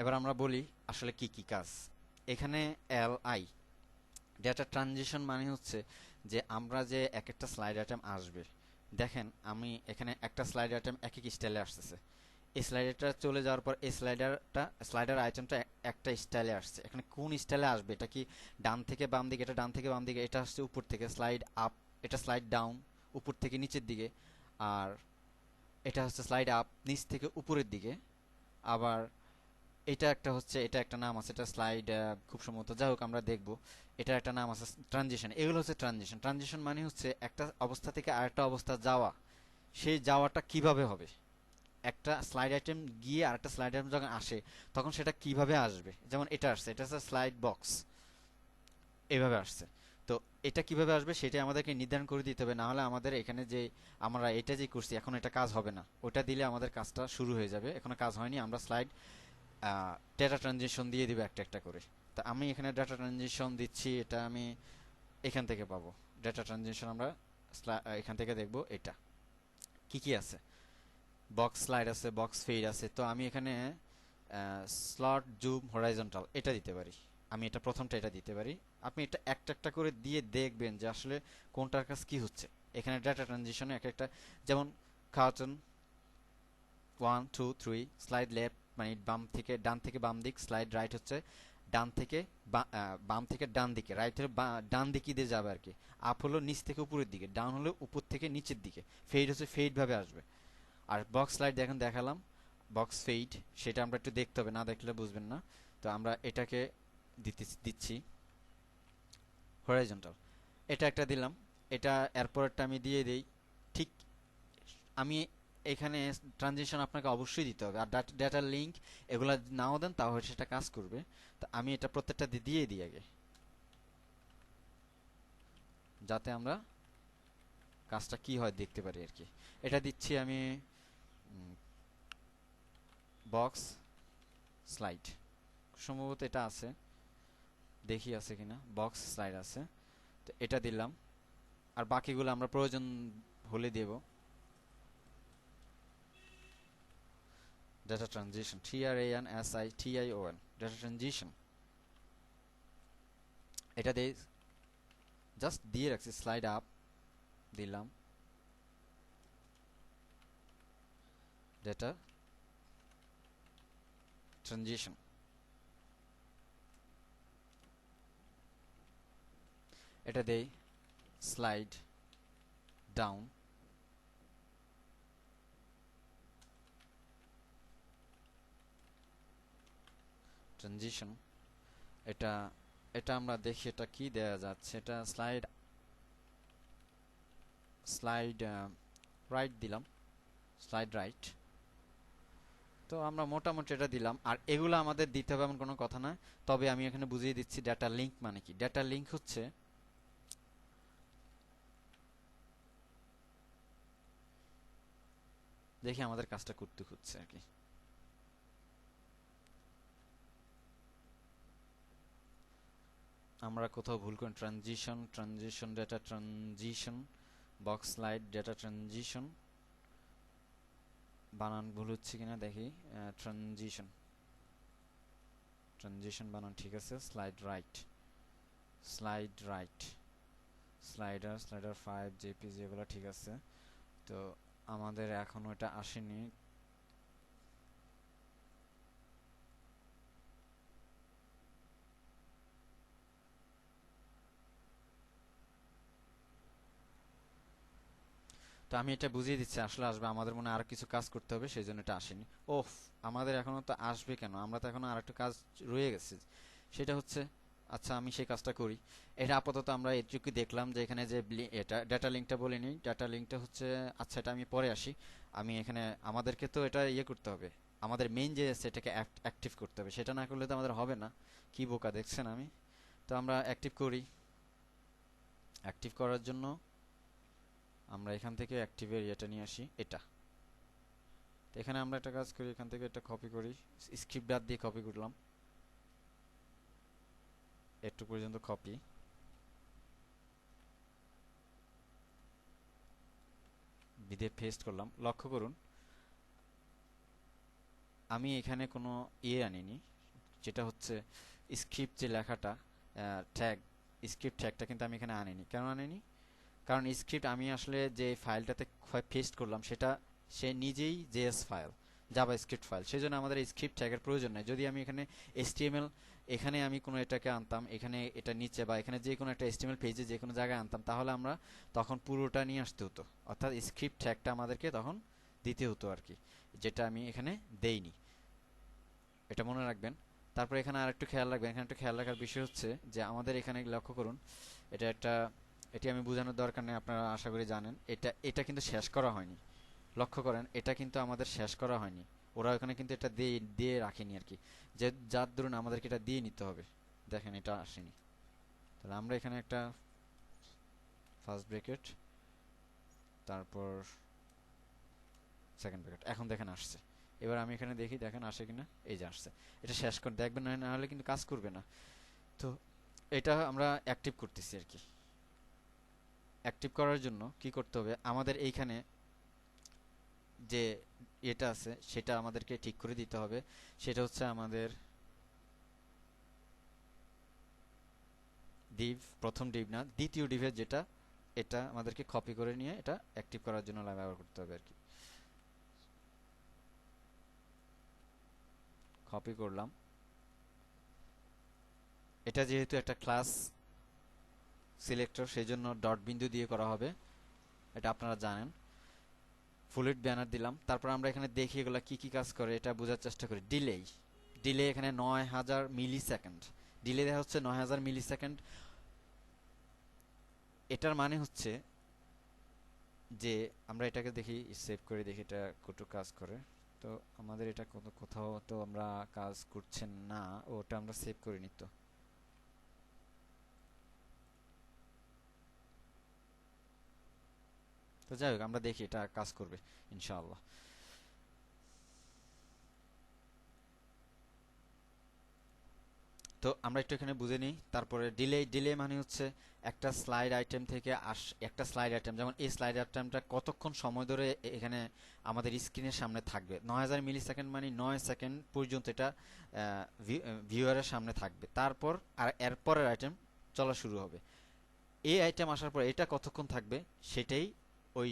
এবার আমরা বলি আসলে কি কি কাজ এখানে। এলআই, ডেটা ট্রানজিশন মানে হচ্ছে যে আমরা যে এক একটা স্লাইড আইটেম আসবে, দেখেন আমি এখানে একটা স্লাইড আইটেম এক এক স্টাইলে আসতেছে, এই স্লাইডারটা চলে যাওয়ার পর এই স্লাইডার আইটেমটা একটা স্টাইলে আসছে, এখানে কোন স্টাইলে আসবে, এটা কি ডান থেকে বাম দিকে, এটা ডান থেকে বাম দিকে, এটা আসছে উপর থেকে স্লাইড আপ, এটা স্লাইড ডাউন উপর থেকে নিচের দিকে, আর এটা হচ্ছে স্লাইড আপ নিচ থেকে উপরের দিকে। আবার এটা একটা হচ্ছে, এটা একটা নাম আছে, এটা স্লাইড খুব সম্ভবত, যাই হোক আমরা দেখব। এটার একটা নাম আছে ট্রানজিশন, এগুলো হচ্ছে ট্রানজিশন। ট্রানজিশন মানে হচ্ছে একটা অবস্থা থেকে আরেকটা অবস্থা যাওয়া, সেই যাওয়াটা কিভাবে হবে, একটা স্লাইড আইটেম গিয়ে আরেকটা স্লাইড আইটেম যখন আসে তখন সেটা কিভাবে আসবে। যেমন এটা আসছে, এটা হচ্ছে স্লাইড বক্স, এইভাবে আসছে। তো এটা কিভাবে আসবে সেটা আমাদেরকে নির্ধারণ করে দিতে হবে, না হলে আমাদের এখানে যে আমরা এটা যে করছি এখন এটা কাজ হবে না, ওটা দিলে আমাদের কাজটা শুরু হয়ে যাবে, এখনো কাজ হয়নি, আমরা স্লাইড ডেটা ট্রানজিশন দিয়ে দিব একটা একটা করে। তা আমি এখানে ডেটা ট্রানজিশন দিচ্ছি, এটা আমি এখান থেকে পাবো। ডেটা ট্রানজিশন আমরা এখান থেকে দেখব এটা কি কি আছে, বক্স স্লাইড আছে, বক্স ফেড আছে। তো আমি এখানে স্লট জুম হরাইজন্টাল এটা দিতে পারি, আমি এটা প্রথমটা এটা দিতে পারি। আপনি এটা একটা একটা করে দিয়ে দেখবেন যে আসলে কোনটার কাজ কি হচ্ছে। এখানে ডেটা ট্রানজিশনে এক একটা, যেমন কার্টন 1 2 3 স্লাইড লেফট মানে বাম থেকে ডান থেকে বাম দিক, স্লাইড রাইট হচ্ছে ডান থেকে বাম থেকে ডান দিকে, রাইটের ডান দিকে দিয়ে যাবে আর কি। আপ হলো নিচ থেকে উপরের দিকে, ডাউন হলো উপর থেকে নিচের দিকে, ফেড হচ্ছে ফেড ভাবে আসবে। আর বক্স স্লাইড দেখেন দেখালাম, বক্স ফেড সেটা আমরা একটু দেখতে হবে, না দেখলে বুঝবেন না। তো আমরা এটাকে দিচ্ছি হরাইজন্টাল, এটা একটা দিলাম। এটা এরপরটা আমি দিয়ে দেই ঠিক। আমি এখানে ট্রানজিশন আপনাকে অবশ্যই দিতে হবে, আর ডাটা লিঙ্ক এগুলা নাও দেন তাও সেটা কাজ করবে। তো আমি এটা প্রত্যেকটা দিয়ে দিই আগে, যাতে আমরা কাজটা কি হয় দেখতে পারি আর কি। এটা দিচ্ছি আমি বক্স স্লাইড, সম্ভবত এটা আছে, দেখি আছে কিনা, বক্স স্লাইড আছে। তো এটা দিলাম, আর বাকিগুলো আমরা প্রয়োজন হলে দেব। Data transition, TRANSITION, data transition, এটা দিয়ে জাস্ট দিয়ে রাখছি। স্লাইড আপ দিলাম, ডাটা ট্রানজিশন, এটা দেই স্লাইড ডাউন, ট্রানজিশন। এটা এটা আমরা দেখি এটা কি দেয়া যাচ্ছে। এটা স্লাইড স্লাইড রাইট দিলাম, স্লাইড রাইট। তো আমরা মোটামুটি এটা দিলাম, আর এগুলো আমাদের দিতে হবে এমন কোনো কথা না। তবে আমি এখানে বুঝিয়ে দিচ্ছি ডাটা লিঙ্ক মানে কি। ডাটা লিঙ্ক হচ্ছে দেখি আমাদের কাজটা করতে হচ্ছে আর কি। আমরা কোথাও ভুল করি, transition, transition, data transition, box slide, data transition, বানান ভুল হচ্ছে কিনা দেখি। ট্রানজিশন, ট্রানজিশন বানান ঠিক আছে। Slide right, slide right, slider, slider 5 JPG এগুলো ঠিক আছে। তো আমাদের এখনো এটা আসেনি। তো আমি এটা বুঝিয়ে দিচ্ছি, আসলে আসবে। আমাদের মনে হয় আর কিছু কাজ করতে হবে, সেই জন্য এটা আসেনি। ওফ, আমাদের এখনো তো আসবে কেন? আমরা তো এখনো আরেকটা কাজ রয়ে গেছে, সেটা হচ্ছে, আচ্ছা আমি সেই কাজটা করি। এটা আপাতত আমরা এটুকু দেখলাম যে এখানে যে এটা ডাটা লিঙ্কটা বলিনি, ডাটা লিঙ্কটা হচ্ছে, আচ্ছা এটা আমি পরে আসি। আমি এখানে আমাদেরকে তো এটা ইয়ে করতে হবে, আমাদের মেইন যে সেটাকে অ্যাক্টিভ করতে হবে, সেটা না করলে তো আমাদের হবে না। কি বোকা দেখছেন আমি। তো আমরা অ্যাক্টিভ করি। অ্যাক্টিভ করার জন্য আমরা এখান থেকে অ্যাক্টিভের ইয়েটা নিয়ে আসি, এটা। তো এখানে আমরা একটা কাজ করি, এখান থেকে এটা কপি করি, স্ক্রিপ্ট বার দিয়ে কপি করলাম, একটু পর্যন্ত কপি, বিদে পেস্ট করলাম। লক্ষ্য করুন আমি এখানে কোনো ইয়ে আনিনি, যেটা হচ্ছে স্ক্রিপ্ট যে লেখাটা, ট্যাগ, স্ক্রিপ্ট ট্যাগটা কিন্তু আমি এখানে আনিনি। কেন আনিনি? কারণ স্ক্রিপ্ট আমি আসলে যে ফাইলটাতে পেস্ট করলাম সেটা সে নিজেই JS file, Java script file, সেই জন্য আমাদের স্ক্রিপ্ট ট্যাগের প্রয়োজন নেই। যদি আমি এখানে এসটিএমএল, এখানে আমি কোনো এটাকে আনতাম, এখানে এটা নিচে বা এখানে যে কোনো একটা এসটিএমএল পেজে যে কোনো জায়গায় আনতাম, তাহলে আমরা তখন পুরোটা নিয়ে আসতে হতো, অর্থাৎ স্ক্রিপ্ট ট্যাগটা আমাদেরকে তখন দিতে হতো আর কি, যেটা আমি এখানে দেইনি। এটা মনে রাখবেন। তারপর এখানে আরেকটু খেয়াল রাখবেন, এখানে একটু খেয়াল রাখার বিষয় হচ্ছে যে আমাদের এখানে লক্ষ্য করুন, এটা একটা, এটি আমি বোঝানোর দরকার নেই, আপনারা আশা করি জানেন। এটা এটা কিন্তু শেষ করা হয়নি। লক্ষ্য করেন এটা কিন্তু আমাদের শেষ করা হয়নি, ওরা ওখানে কিন্তু এটা দিয়ে দিয়ে রাখেনি আর কি, যে যার দরুন আমাদেরকে এটা দিয়ে নিতে হবে। দেখেন এটা আসেনি। তাহলে আমরা এখানে একটা ফার্স্ট ব্র্যাকেট, তারপর সেকেন্ড ব্র্যাকেট, এখন দেখেন আসছে। এবার আমি এখানে দেখি, দেখেন আসে কিনা, এই যে আসছে। এটা শেষ করে দেখবেন, না হলে কিন্তু কাজ করবে না। তো এটা আমরা অ্যাক্টিভ করতেছি আর কি। অ্যাক্টিভ করার জন্য কি করতে হবে, আমাদের এইখানে যে এটা আছে সেটা আমাদেরকে ঠিক করে দিতে হবে। সেটা হচ্ছে আমাদের ডিভ, প্রথম ডিভ না, দ্বিতীয় ডিভের যেটা, এটা আমাদেরকে কপি করে নিয়ে এটা অ্যাক্টিভ করার জন্য ব্যবহার করতে হবে আর কি। কপি করলাম, এটা যেহেতু একটা ক্লাস সিলেক্টর, সেই জন্য ডট বিন্দু দিয়ে করা হবে, এটা আপনারা জানেন। ফুল উইডথ ব্যানার দিলাম। তারপর আমরা এখানে দেখি এগুলা কি কি কাজ করে এটা বোঝার চেষ্টা করি। ডিলে, ডিলে এখানে 9000 মিলি সেকেন্ড ডিলে দেওয়া হচ্ছে, 9000 মিলি সেকেন্ড। এটার মানে হচ্ছে যে আমরা এটাকে দেখি, সেভ করে দেখি এটা কত কাজ করে। তো আমাদের এটা কোথাও তো আমরা কাজ করছেন না, ওটা আমরা সেভ করিনি। তো যাই হোক, আমরা দেখি এটা কাজ করবে ইনশাআল্লাহ। তো আমরা একটু এখানে বুঝে নিই। তারপরে ডিলে, ডিলে মানে হচ্ছে একটা স্লাইড আইটেম থেকে একটা স্লাইড আইটেম, যেমন এই স্লাইড আইটেমটা কতক্ষণ সময় ধরে এখানে আমাদের স্ক্রিনের সামনে থাকবে। 9000 মিলি সেকেন্ড মানে 9 সেকেন্ড পর্যন্ত এটা ভিউয়ারের সামনে থাকবে। তারপর আর এরপরের আইটেম চলা শুরু হবে। এই আইটেম আসার পর এটা কতক্ষণ থাকবে সেটাই ওই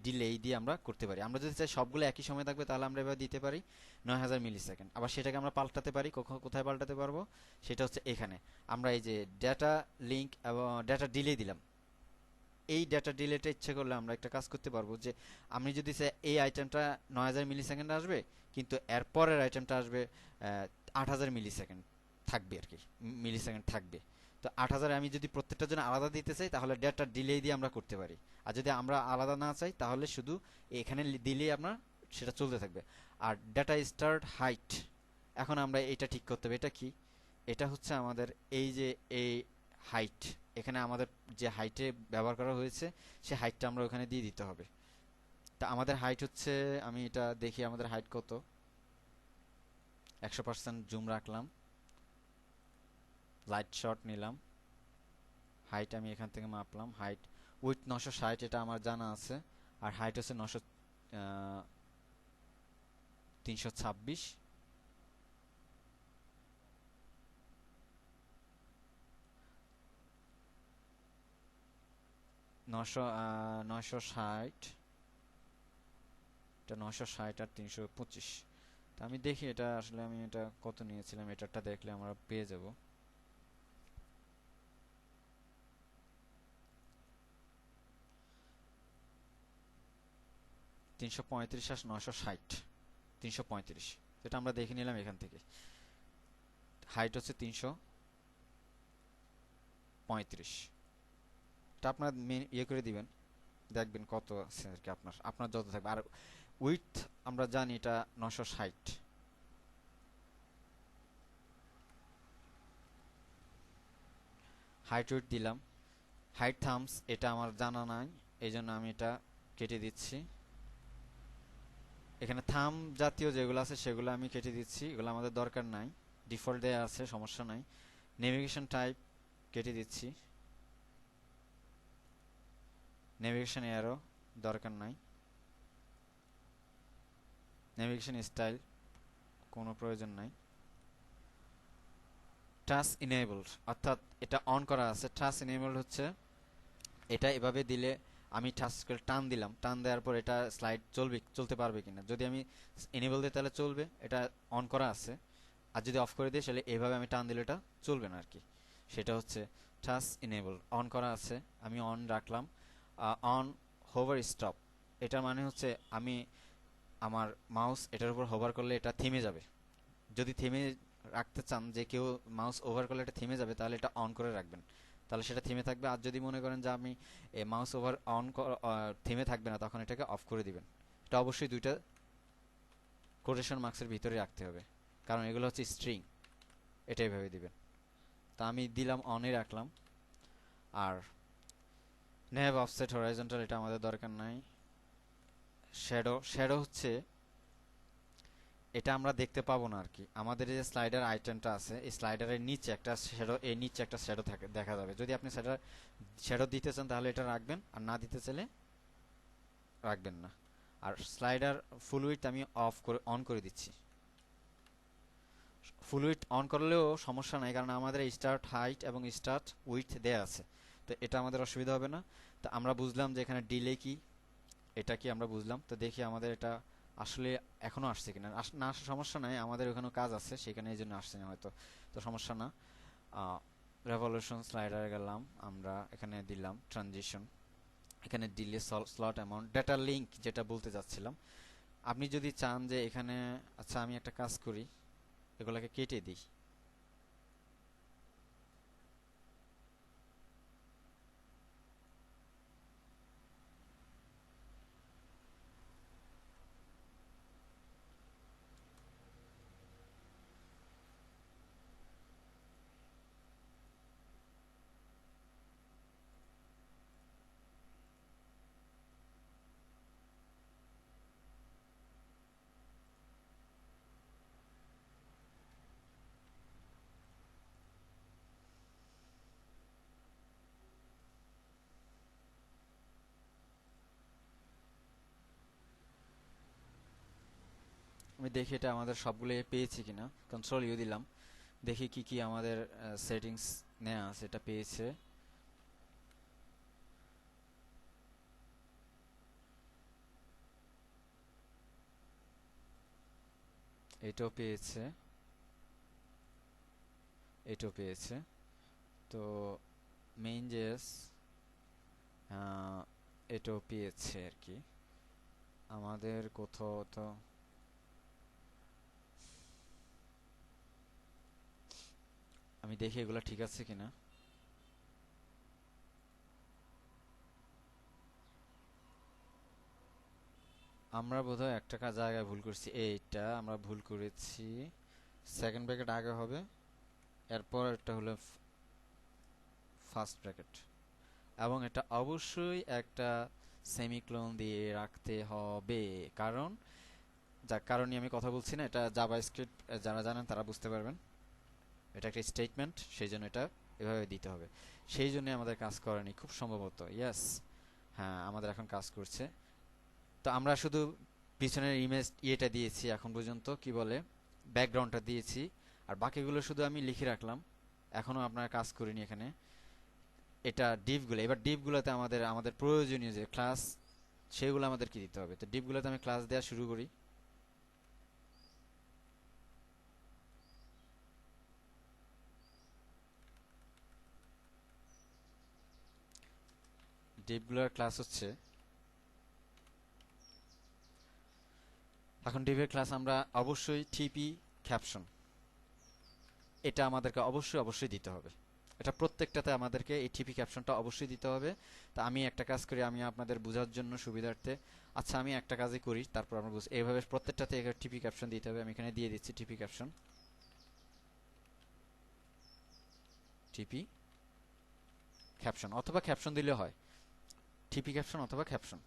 ডিলে দিয়ে আমরা করতে পারি। আমরা যদি চাই সবগুলো একই সময় থাকবে তাহলে আমরা এভাবে দিতে পারি 9000 মিলি সেকেন্ড। আবার সেটাকে আমরা পাল্টাতে পারি, কোথায় পাল্টাতে পারবো সেটা হচ্ছে এখানে। আমরা এই যে ডেটা লিঙ্ক এবং ডেটা ডিলে দিলাম, এই ডেটা ডিলেটা ইচ্ছে করলে আমরা একটা কাজ করতে পারবো যে আমি যদি চাই এই আইটেমটা 9000 মিলি সেকেন্ড আসবে, কিন্তু এর পরের আইটেমটা আসবে 8000 মিলি সেকেন্ড থাকবে আর কি, মিলি সেকেন্ড থাকবে। তো 8000 আমি যদি প্রত্যেকটার জন্য আলাদা দিতে চাই তাহলে ডেটা ডিলে দিয়ে আমরা করতে পারি। আর যদি আমরা আলাদা না চাই তাহলে শুধু এখানে দিলেই আপনার সেটা চলতে থাকবে। আর ডেটা স্টার্ট হাইট, এখন আমরা এটা ঠিক করতে হবে। এটা কি? এটা হচ্ছে আমাদের এই যে এই হাইট, এখানে আমাদের যে হাইটে ব্যবহার করা হয়েছে সেই হাইটটা আমরা ওখানে দিয়ে দিতে হবে। তা আমাদের হাইট হচ্ছে, আমি এটা দেখি আমাদের হাইট কত। 100% জুম রাখলাম, লাইট শট নিলাম, হাইট আমি এখান থেকে মাপলাম। হাইট উইথ 960, এটা আমার জানা আছে। আর হাইট হচ্ছে 326। 960, এটা 960 আর 325। তা আমি দেখি এটা আসলে আমি এটা কত নিয়েছিলাম, এটাটা দেখলে আমরা পেয়ে যাব। 335 আর 960, 335, এটা আমরা দেখে নিলাম এখান থেকে। হাইট হচ্ছে 335, এটা আপনার ইয়ে করে দিবেন, দেখবেন কত আছে আর কি, আপনার আপনার যত থাকবে। আর উইথ আমরা জানি এটা 960। হাইট উইথ দিলাম। হাইট থামস এটা আমার জানা নাই, এই জন্য আমি এটা কেটে দিচ্ছি। এখানে থাম জাতীয় যেগুলো আছে সেগুলো আমি কেটে দিচ্ছি, এগুলো আমাদের দরকার নাই, ডিফল্ট দেয়া আছে, সমস্যা নাই। নেভিগেশন টাইপ কেটে দিচ্ছি, নেভিগেশন অ্যারো দরকার নাই। নেভিগেশন স্টাইল কোনো প্রয়োজন নাই। টাচ ইনেবলড, অর্থাৎ এটা অন করা আছে। টাচ ইনেবলড হচ্ছে এটা এভাবে দিলে আমি টাচ করে টান দিলাম, টান দেওয়ার পর এটা স্লাইড চলতে পারবে কিনা। যদি আমি এনেবল দিই তাহলে চলবে, এটা অন করা আছে। আর যদি অফ করে দিই তাহলে এইভাবে আমি টান দিলে এটা চলবে না আর কি। সেটা হচ্ছে টাচ ইনেবল, অন করা আছে, আমি অন রাখলাম। অন হোভার স্টপ, এটার মানে হচ্ছে আমি আমার মাউস এটার উপর হোভার করলে এটা থেমে যাবে। যদি থেমে রাখতে চান যে কেউ মাউস ওভার করলে এটা থেমে যাবে, তাহলে এটা অন করে রাখবেন, তাহলে সেটা থেমে থাকবে। আর যদি মনে করেন যে আমি মাউস ওভার থেমে থাকবে না, তখন এটাকে অফ করে দিবেন। এটা অবশ্যই দুইটা কোটেশন মার্কসের ভিতরে রাখতে হবে, কারণ এগুলো হচ্ছে স্ট্রিং, এটা এইভাবে দিবেন। তা আমি দিলাম, অনে রাখলাম। আর নেভ অফসেট হরাইজন্টাল এটা আমাদের দরকার নাই। শ্যাডো, শ্যাডো হচ্ছে এটা আমরা দেখতে পাবো না আর কি। আমাদের যে স্লাইডার আইটেমটা আছে, এই স্লাইডারের নিচে একটা শ্যাডো, এই নিচে একটা শ্যাডো থাকে, দেখা যাবে। যদি আপনি শ্যাডো দিতে চান তাহলে এটা রাখবেন, আর না দিতে চাইলে রাখবেন না। আর স্লাইডার ফুল উইডথ আমি অন করে দিচ্ছি। ফুল উইডথ অন করলেও সমস্যা নাই, কারণ আমাদের স্টার্ট হাইট এবং স্টার্ট উইডথ দেয়া আছে, তো এটা আমাদের অসুবিধা হবে না। তো আমরা বুঝলাম যে এখানে ডিলে কি, এটা কি আমরা বুঝলাম। তো দেখি আমাদের এটা আসলে এখনো আসছে কিনা। না আসার সমস্যা নাই, আমাদের ওখানে কাজ আছে সেখানে, এই জন্য আসছে না হয়তো, তো সমস্যা না। রেভলিউশন স্লাইডারে গেলাম, আমরা এখানে দিলাম ট্রানজিশন, এখানে delay slot amount, data link যেটা বলতে যাচ্ছিলাম। আপনি যদি চান যে এখানে, আচ্ছা আমি একটা কাজ করি, এগুলোকে কেটে দিই। আমি দেখি এটা আমাদের সবগুলো পেয়েছি কিনা, কন্ট্রোল ইউ দিলাম, দেখি কি কি আমাদের সেটিংস নেওয়া আছে, এটা পেয়েছে। এটাও পেয়েছে, এটাও পেয়েছে। তো মেইন জেস এটাও পেয়েছে আর কি। আমাদের কোথাও তো আমি দেখি এগুলো ঠিক আছে কিনা। আমরা বোধহয় একটা জায়গায় ভুল করছি, এইটা আমরা ভুল করেছি। সেকেন্ড ব্র্যাকেট আগে হবে, এরপর এটা হলো ফার্স্ট ব্র্যাকেট, এবং এটা অবশ্যই একটা সেমিক্লোন দিয়ে রাখতে হবে। কারণ যার কারণে আমি কথা বলছি না, এটা জাভাস্ক্রিপ্ট যারা জানেন তারা বুঝতে পারবেন। এটা একটা স্টেটমেন্ট, সেই জন্য এটা এভাবে দিতে হবে। সেই জন্য আমাদের কাজ করেনি খুব সম্ভবত। ইয়েস, হ্যাঁ আমাদের এখন কাজ করছে। তো আমরা শুধু পিছনের ইমেজ ইয়েটা দিয়েছি এখন পর্যন্ত, কি বলে ব্যাকগ্রাউন্ডটা দিয়েছি, আর বাকিগুলো শুধু আমি লিখে রাখলাম, এখনো আপনারা কাজ করিনি এখানে। এটা ডিপগুলো, এবার ডিপগুলোতে আমাদের আমাদের প্রয়োজনীয় যে ক্লাস সেগুলো আমাদের কি দিতে হবে। তো ডিপগুলোতে আমি ক্লাস দেওয়া শুরু করি। ডিপগুলোর ক্লাস হচ্ছে, এখন ডিপের ক্লাস আমরা অবশ্যই টিপি ক্যাপশন, এটা আমাদেরকে অবশ্যই অবশ্যই দিতে হবে। এটা প্রত্যেকটাতে আমাদেরকে এই টিপি ক্যাপশনটা অবশ্যই দিতে হবে। তা আমি একটা কাজ করি, আমি আপনাদের বোঝার জন্য সুবিধার্থে, আচ্ছা আমি একটা কাজই করি, তারপর আমরা বুঝি এইভাবে প্রত্যেকটাতে টিপি ক্যাপশন দিতে হবে। আমি এখানে দিয়ে দিচ্ছি টিপি ক্যাপশন, টিপি ক্যাপশন অথবা ক্যাপশন দিলে হয়, টিপি ক্যাপশন অথবা ক্যাপশন।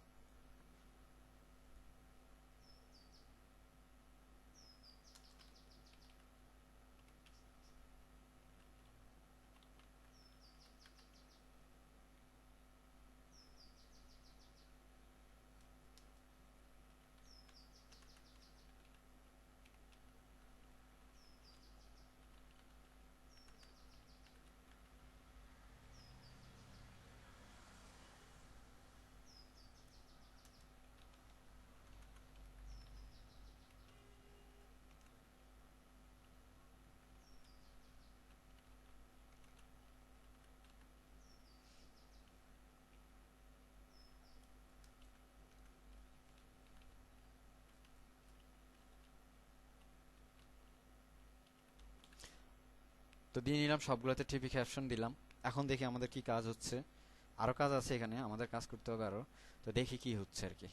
তো দিয়ে নিলাম, সবগুলোতে টিপি ক্যাপশন দিলাম। এখন দেখি আমাদের কি কাজ হচ্ছে। আরো কাজ আছে এখানে, আমাদের কাজ করতে হবে আরো। তো দেখি কি হচ্ছে আর কি,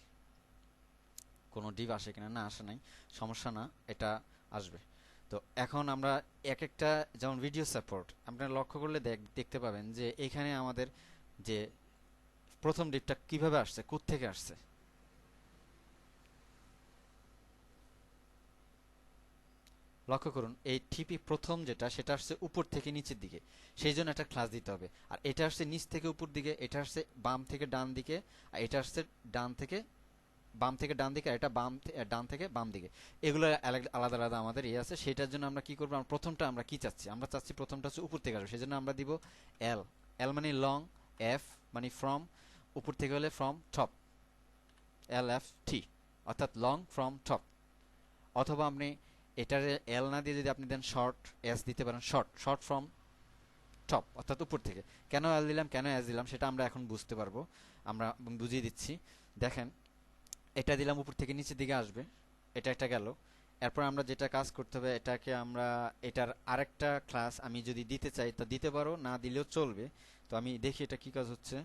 কোনো ডিপ আসে কিনা। না আসে নাই, সমস্যা না, এটা আসবে। তো এখন আমরা এক একটা, যেমন ভিডিও সাপোর্ট আপনারা লক্ষ্য করলে দেখতে পাবেন যে এখানে আমাদের যে প্রথম ডিপটা কিভাবে আসছে, কোত্থেকে আসছে। লক্ষ্য করুন, এই টিপি প্রথম যেটা সেটা আসছে উপর থেকে নিচের দিকে, সেই জন্য একটা ক্লাস দিতে হবে। আর এটা আসছে নিচ থেকে উপর দিকে, এটা আসছে বাম থেকে ডান দিকে, আর এটা আসছে ডান থেকে বাম থেকে ডান দিকে, আর এটা ডান থেকে বাম দিকে। এগুলো আলাদা আলাদা আমাদের ইয়ে আছে। সেটার জন্য আমরা কি করবো, আমরা প্রথমটা আমরা কি চাচ্ছি, আমরা চাচ্ছি প্রথমটা হচ্ছে উপর থেকে আসবে, সেই জন্য আমরা দিব এল। এল মানে লং, এফ মানে ফ্রম, উপর থেকে হলে ফ্রম টপ, এল এফ টি, অর্থাৎ লং ফ্রম টপ। অথবা আপনি এটার এল না দিয়ে যদি আপনি দেন শর্ট, এস দিতে পারেন, শর্ট, শর্ট ফ্রম টপ অর্থাৎ উপর থেকে। কেন এল দিলাম, কেন এস দিলাম সেটা আমরা এখন বুঝতে পারবো, আমরা বুঝিয়ে দিচ্ছি। দেখেন, এটা দিলাম উপর থেকে নিচের দিকে আসবে, এটা একটা গেল। এরপর আমরা যেটা কাজ করতে হবে, এটাকে আমরা এটার আরেকটা ক্লাস আমি যদি দিতে চাই তা দিতে পারো, না দিলেও চলবে। তো আমি দেখি এটা কি কাজ হচ্ছে।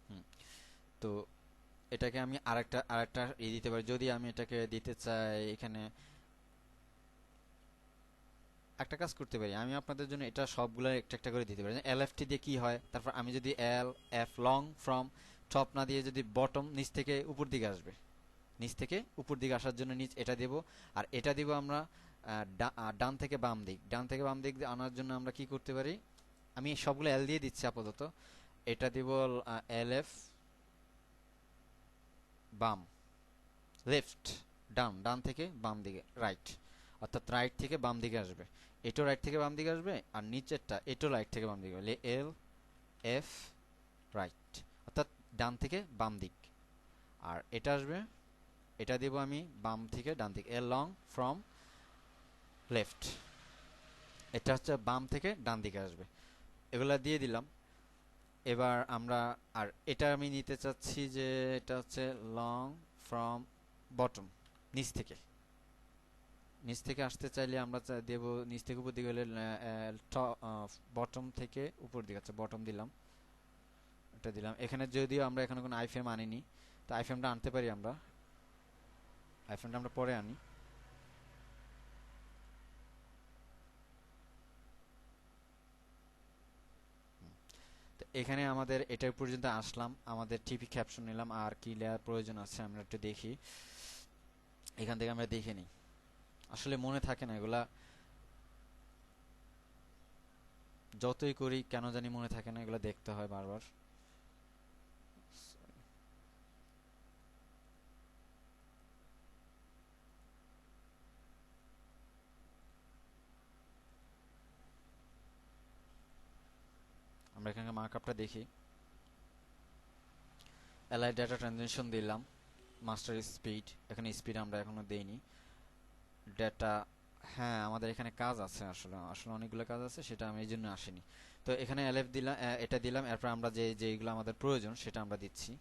হুম, তো এটাকে আমি আরেকটা আরেকটা দিতে পারি। যদি আমি এটাকে দিতে চাই এখানে একটা কাজ করতে পারি, আমি আপনাদের জন্য এটা সবগুলো একটা একটা করে দিতে পারি। এল এফ টি দিয়ে কি হয়, তারপর আমি যদি L F long from top না দিয়ে যদি বটম, নিচ থেকে উপর দিকে আসবে, নিচ থেকে উপর দিকে আসার জন্য নিচ এটা দেব। আর এটা দিব আমরা ডান থেকে বাম দিক, ডান থেকে বাম দিক আনার জন্য আমরা কি করতে পারি, আমি সবগুলো এল দিয়ে দিচ্ছি আপাতত। এটা দিব এল এফ বাম, লেফট ডান, ডান থেকে বাম দিকে রাইট, অর্থাৎ রাইট থেকে বাম দিকে আসবে। এটাও রাইট থেকে বাম দিকে আসবে, আর নিচেরটা এটাও রাইট থেকে বাম দিকে, এল এফ রাইট, অর্থাৎ ডান থেকে বাম দিক। আর এটা আসবে, এটা দেব আমি বাম থেকে ডান দিকে, এল লং ফ্রম লেফট, এটা হচ্ছে বাম থেকে ডান দিকে আসবে। এগুলা দিয়ে দিলাম। এবার আমরা, আর এটা আমি নিতে চাচ্ছি যে এটা হচ্ছে লং ফ্রম বটম, নিচ থেকে, নিচ থেকে আসতে চাইলে আমরা দেব নিচ থেকে উপর দিকে হলে বটম থেকে উপর দিকে, আচ্ছা বটম দিলাম, এটা দিলাম। এখানে যদিও আমরা এখানে কোনো আইফ্রেম আনিনি, তো আইফ্রেমটা আনতে পারি আমরা, আইফ্রেমটা আমরা পরে আনি। তো এখানে আমাদের এটা পর্যন্ত আসলাম, আমাদের টিপি ক্যাপশন নিলাম, আর কি লেয়ার প্রয়োজন আছে আমরা একটু দেখি, এখান থেকে আমরা দেখে নিই। আসলে মনে থাকে না এগুলা, যতই করি কেন জানি মনে থাকে না, এগুলা দেখতে হয় বারবার। আমরা এখানে মার্কআপটা দেখি, এলআই ডাটা ট্রানজেকশন দিলাম, মাস্টার স্পিড, এখানে স্পিড আমরা এখনো দেইনি। ডেটা, হ্যাঁ আমাদের এখানে কাজ আছে, আসলে আসলে অনেকগুলো কাজ আছে, সেটা আমি এই জন্য আসেনি। তো এখানে এলএফ দিলাম, এটা দিলাম। এরপর আমরা যে যেগুলো আমাদের প্রয়োজন সেটা আমরা দিচ্ছি।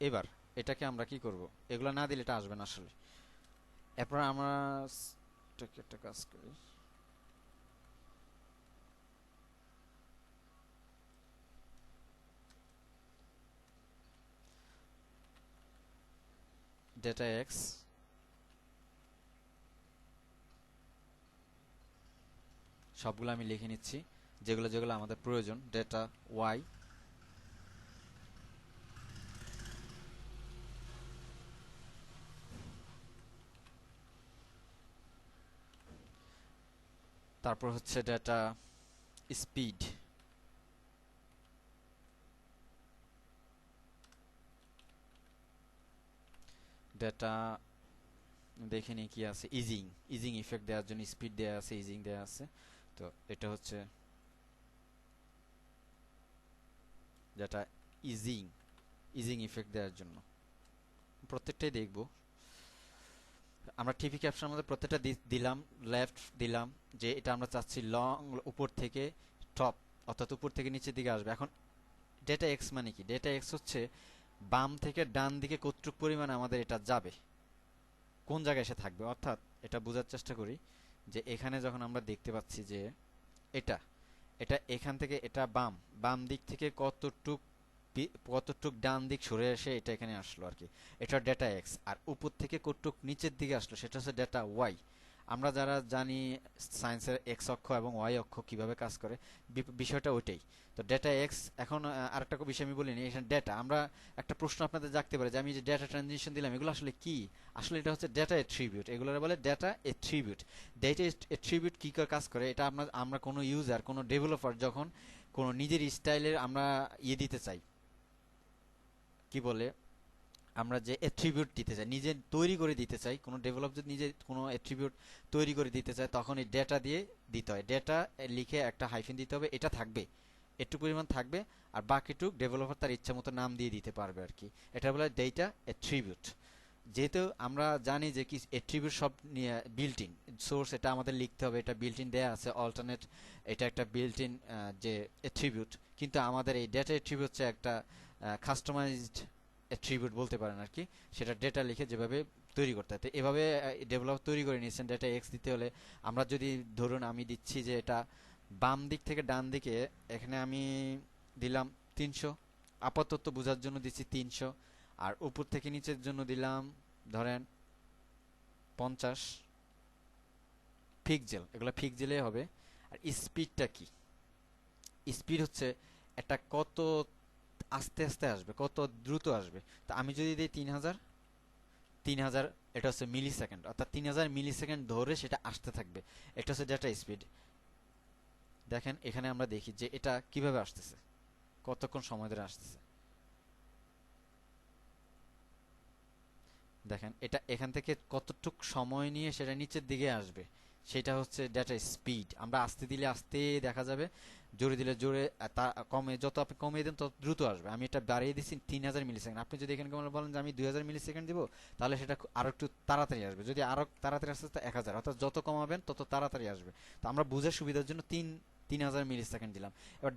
এবার এটাকে আমরা কি করব, এগুলো না দিলে এটা আসবে না আসলে। এরপর আমরা এটাকে একটা কাজ করি, ডেটা এক্স, সবগুলো আমি লিখে নিচ্ছি, যেগুলো যেগুলো আমাদের প্রয়োজন। ডেটা ওয়াই, তারপর হচ্ছে ডেটা স্পিড, ডেটা দেখে নিই কি আছে, ইজিং, ইজিং ইফেক্ট দেওয়ার জন্য স্পিড দেওয়া আছে, ইজিং দেওয়া আছে। তো এটা হচ্ছে যেটা ইজিং, ইজিং ইফেক্ট দেওয়ার জন্য প্রত্যেকটাই দেখব আমরা। টিভি ক্যাপশন মধ্যে প্রত্যেকটা দিলাম, লেফট দিলাম, যে এটা আমরা চাচ্ছি লং উপর থেকে টপ, অর্থাৎ উপর থেকে নিচের দিকে আসবে। এখন ডেটা এক্স মানে কি, ডেটা এক্স হচ্ছে বাম থেকে ডান দিকে কতটুক পরিমাণ আমাদের এটা যাবে, কোন জায়গায় এসে থাকবে। অর্থাৎ এটা বোঝার চেষ্টা করি, যে এখানে যখন আমরা দেখতে পাচ্ছি যে এটা, এটা এখান থেকে এটা বাম, বাম দিক থেকে কতটুক কতটুক ডান দিক সরে এসে এটা এখানে আসলো আর কি, এটা ডেটা এক্স। আর উপর থেকে কতটুক নিচের দিকে আসলো সেটা হচ্ছে ডেটা ওয়াই। আমরা যারা জানি সায়েন্সের এক্স অক্ষ এবং ওয়াই অক্ষ কিভাবে কাজ করে, বিষয়টা ওইটাই। তো ডেটা এক্স, এখন আরেকটা বিষয় আমি বলিনি, এখানে ডেটা, আমরা একটা প্রশ্ন আপনাদের জাগতে পারে যে আমি যে ডেটা ট্রানজিশন দিলাম এগুলো আসলে কি। আসলে এটা হচ্ছে ডেটা এট্রিবিউট, এগুলো বলে ডেটা এট্রিবিউট। ডেটা এট্রিবিউট কি করে কাজ করে, এটা আমরা আমরা কোনো ইউজার, কোনো ডেভেলপার যখন কোনো নিজের স্টাইলের আমরা দিতে চাই, কি বলে, আমরা যে অ্যাট্রিবিউট দিতে চাই, নিজে তৈরি করে দিতে চাই, কোনো ডেভেলপ যদি নিজে কোনো অ্যাট্রিবিউট তৈরি করে দিতে চায়, তখন এই ডেটা দিয়ে দিতে হয়। ডেটা লিখে একটা হাইফেন দিতে হবে, এটা থাকবে, একটু পরিমাণ থাকবে, আর বাকিটুক ডেভেলপার তার ইচ্ছা মতো নাম দিয়ে দিতে পারবে আর কি। এটা বলে ডেটা অ্যাট্রিবিউট। যেহেতু আমরা জানি যে কি অ্যাট্রিবিউট সব নিয়ে বিল্ট ইন সোর্স, এটা আমাদের লিখতে হবে, এটা বিল্ট ইন দেয়া আছে অল্টারনেট, এটা একটা বিল্ট ইন যে অ্যাট্রিবিউট। কিন্তু আমাদের এই ডেটা অ্যাট্রিবিউট হচ্ছে একটা কাস্টমাইজড অ্যাট্রিবিউট বলতে পারেন আর কি। সেটা ডেটা লিখে যেভাবে তৈরি করতে হয়, তো এভাবে ডেভেলপ তৈরি করে নিয়েছেন। ডেটা এক্স দিতে হলে আমরা যদি ধরুন আমি দিচ্ছি যে এটা বাম দিক থেকে ডান দিকে, এখানে আমি দিলাম 300, আপাতত বোঝার জন্য দিচ্ছি 300। আর উপর থেকে নিচের জন্য দিলাম ধরেন 50 পিক্সেল, এগুলো পিক্সেলে হবে। আর স্পিডটা কি? স্পিড হচ্ছে এটা কত আস্তে আস্তে আসবে, কত দ্রুত আসবে। তো আমি যদি দিই 3000, 3000 এটা হচ্ছে মিলি সেকেন্ড, অর্থাৎ 3000 মিলি সেকেন্ড ধরে সেটা আসতে থাকবে। এটা হচ্ছে ডেটা স্পিড। দেখেন এখানে আমরা দেখি যে এটা কিভাবে আসতেছে, কতক্ষণ সময় ধরে আসতেছে। দেখেন এটা এখান থেকে কতটুক সময় নিয়ে সেটা নিচের দিকে আসবে, সেটা হচ্ছে ডেটা স্পিড। আমরা আস্তে দিলে আস্তে দেখা যাবে, জোরে দিলে জোরে, তা কমে, যত আপনি কমিয়ে দেন তত দ্রুত আসবে। আমি এটা বাড়িয়ে দিচ্ছি 3000 মিলি সেকেন্ড। আপনি যদি এখানে বলেন যে আমি 2000 মিলি সেকেন্ড দিব, তাহলে সেটা আরো একটু তাড়াতাড়ি আসবে। যদি আরো তাড়াতাড়ি আসতে তো 1000, অর্থাৎ যত কমাবেন তত তাড়াতাড়ি আসবে। তো আমরা বুঝার সুবিধার জন্য 3000 মিলি সেকেন্ড দিলাম। এবার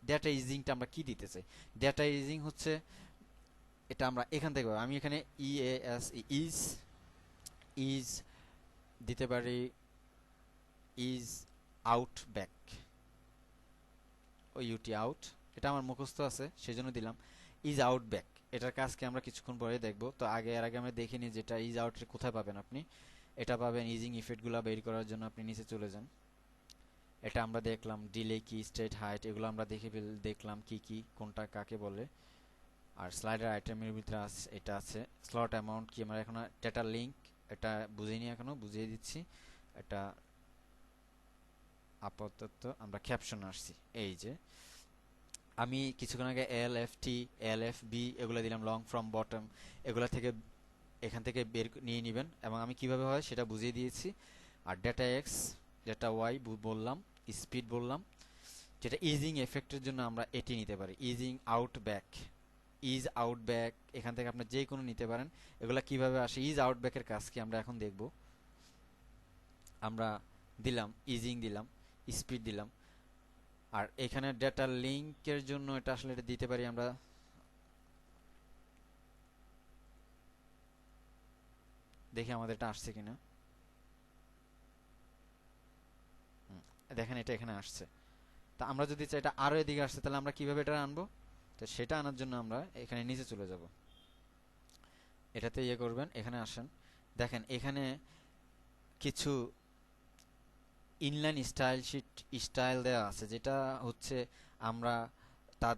ডেটা ইজিংটা আমরা কি দিতে চাই? ডেটা ইজিং হচ্ছে এটা আমরা এখান থেকে পাবো। আমি এখানে ইএএস ইজ ইজ দিতে পারি, ইজ আউট ব্যাক, ও ইউটি আউট, এটা আমার মুখস্থ আছে সেই জন্য দিলাম ইজ আউট ব্যাক। এটার কাজকে আমরা কিছুক্ষণ পরে দেখব। তো এর আগে আমরা দেখে নিই যেটা ইজ আউট কোথায় পাবেন আপনি। এটা পাবেন ইজিং ইফেক্টগুলো বের করার জন্য আপনি নিচে চলে যান। এটা আমরা দেখলাম ডিলে কি, স্টেট হাইট, এগুলো আমরা দেখলাম কি কি কোনটা কাকে বলে। আর স্লাইডার আইটেমের ভিতরে আছে, এটা আছে স্লট অ্যামাউন্ট কি। আমরা এখন ডেটা লিঙ্ক এটা বুঝিনি, এখনো বুঝিয়ে দিচ্ছি। এটা আপাতত আমরা ক্যাপশন আসছি। এই যে আমি কিছুক্ষণ আগে L F T, L F B এগুলো দিলাম, লং ফ্রম বটম, এগুলা থেকে এখান থেকে বের নিয়ে নেবেন, এবং আমি কিভাবে হয় সেটা বুঝিয়ে দিয়েছি। আর ডেটা এক্স, ডেটা ওয়াই বললাম, স্পিড বললাম। যেটা ইজিং এফেক্টের জন্য আমরা এটি নিতে পারি, easing out back, ease out back, এখান থেকে আপনি যে কোনো নিতে পারেন। এগুলা কিভাবে আসে, ইজ আউট ব্যাকের কাজ কি আমরা এখন দেখব। আমরা দিলাম ইজিং, দিলাম স্পিড, দিলাম। আর এখানে ডেটা লিংকের জন্য এটা আসলে এটা দিতে পারি আমরা, দেখি আমাদের এটা আসছে কিনা। দেখেন এটা এখানে আসছে। তা আমরা যদি চাই এটা আরো এদিকে আসছে, তাহলে আমরা কিভাবে এটা আনবো? তো সেটা আনার জন্য আমরা এখানে নিচে চলে যাব, এটাতে ইয়ে করবেন, এখানে আসেন। দেখেন এখানে কিছু ইনলাইন স্টাইল শিট স্টাইল দেওয়া আছে, যেটা হচ্ছে আমরা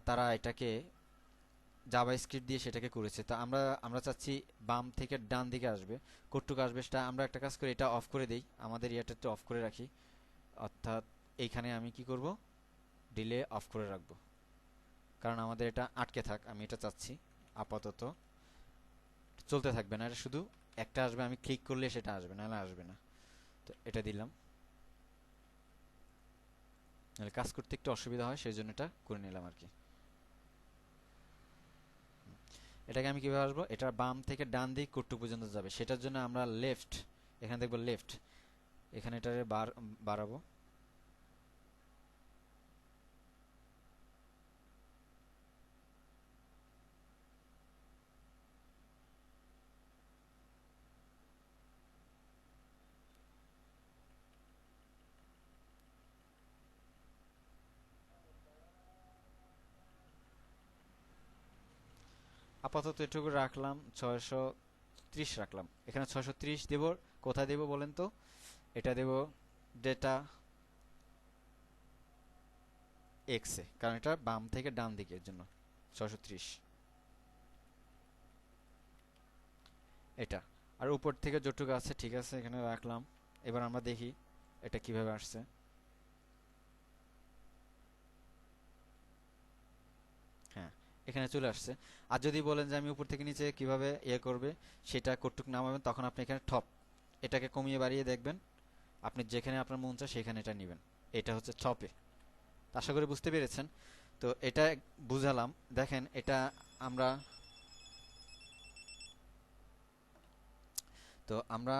তারা এটাকে জাভাস্ক্রিপ্ট দিয়ে সেটাকে করেছে। তো আমরা আমরা চাচ্ছি বাম থেকে ডান দিকে আসবে, কটুক আসবে। সেটা আমরা একটা কাজ করি, এটা অফ করে দেই, আমাদের ইয়াটা অফ করে রাখি। অর্থাৎ এইখানে আমি কি করব, ডিলে অফ করে রাখবো, কারণ আমাদের এটা আটকে থাক, আমি এটা চাচ্ছি। আপাতত চলতে থাকবে না, এটা শুধু একটা আসবে, আমি ক্লিক করলে সেটা আসবে, নাহলে আসবে না। তো এটা দিলাম, নাহলে কাজ করতে একটু অসুবিধা হয়, সেই জন্য এটা করে নিলাম আর কি। এটাকে আমি কিভাবে আসবো, এটা বাম থেকে ডান দিক কটুক পর্যন্ত যাবে, সেটার জন্য আমরা লেফট, এখানে দেখবো লেফট, এখানে এটারে বাড়াবো। আপাতত এটুকু রাখলাম, 630 রাখলাম। এখানে 630 দেব, কোথায় দেব বলেন তো? এটা দেব ডেটা এক্স এ, কারণ এটা বাম থেকে ডান দিকের জন্য 630 এটা। আর উপর থেকে যতটুকু আছে ঠিক আছে, এখানে রাখলাম। এবার আমরা দেখি এটা কিভাবে আসছে। হ্যাঁ, এখানে চলে আসছে। আর যদি বলেন যে আমি উপর থেকে নিচে কিভাবে করবে, সেটা কতটুক নামাবেন, তখন আপনি এখানে টপ এটাকে কমিয়ে বাড়িয়ে দেখবেন, আপনি যেখানে আপনার মন চায় সেখানে এটা নেবেন। এটা হচ্ছে টপে। আশা করি বুঝতে পেরেছেন। তো এটা বুঝালাম। দেখেন এটা আমরা, তো আমরা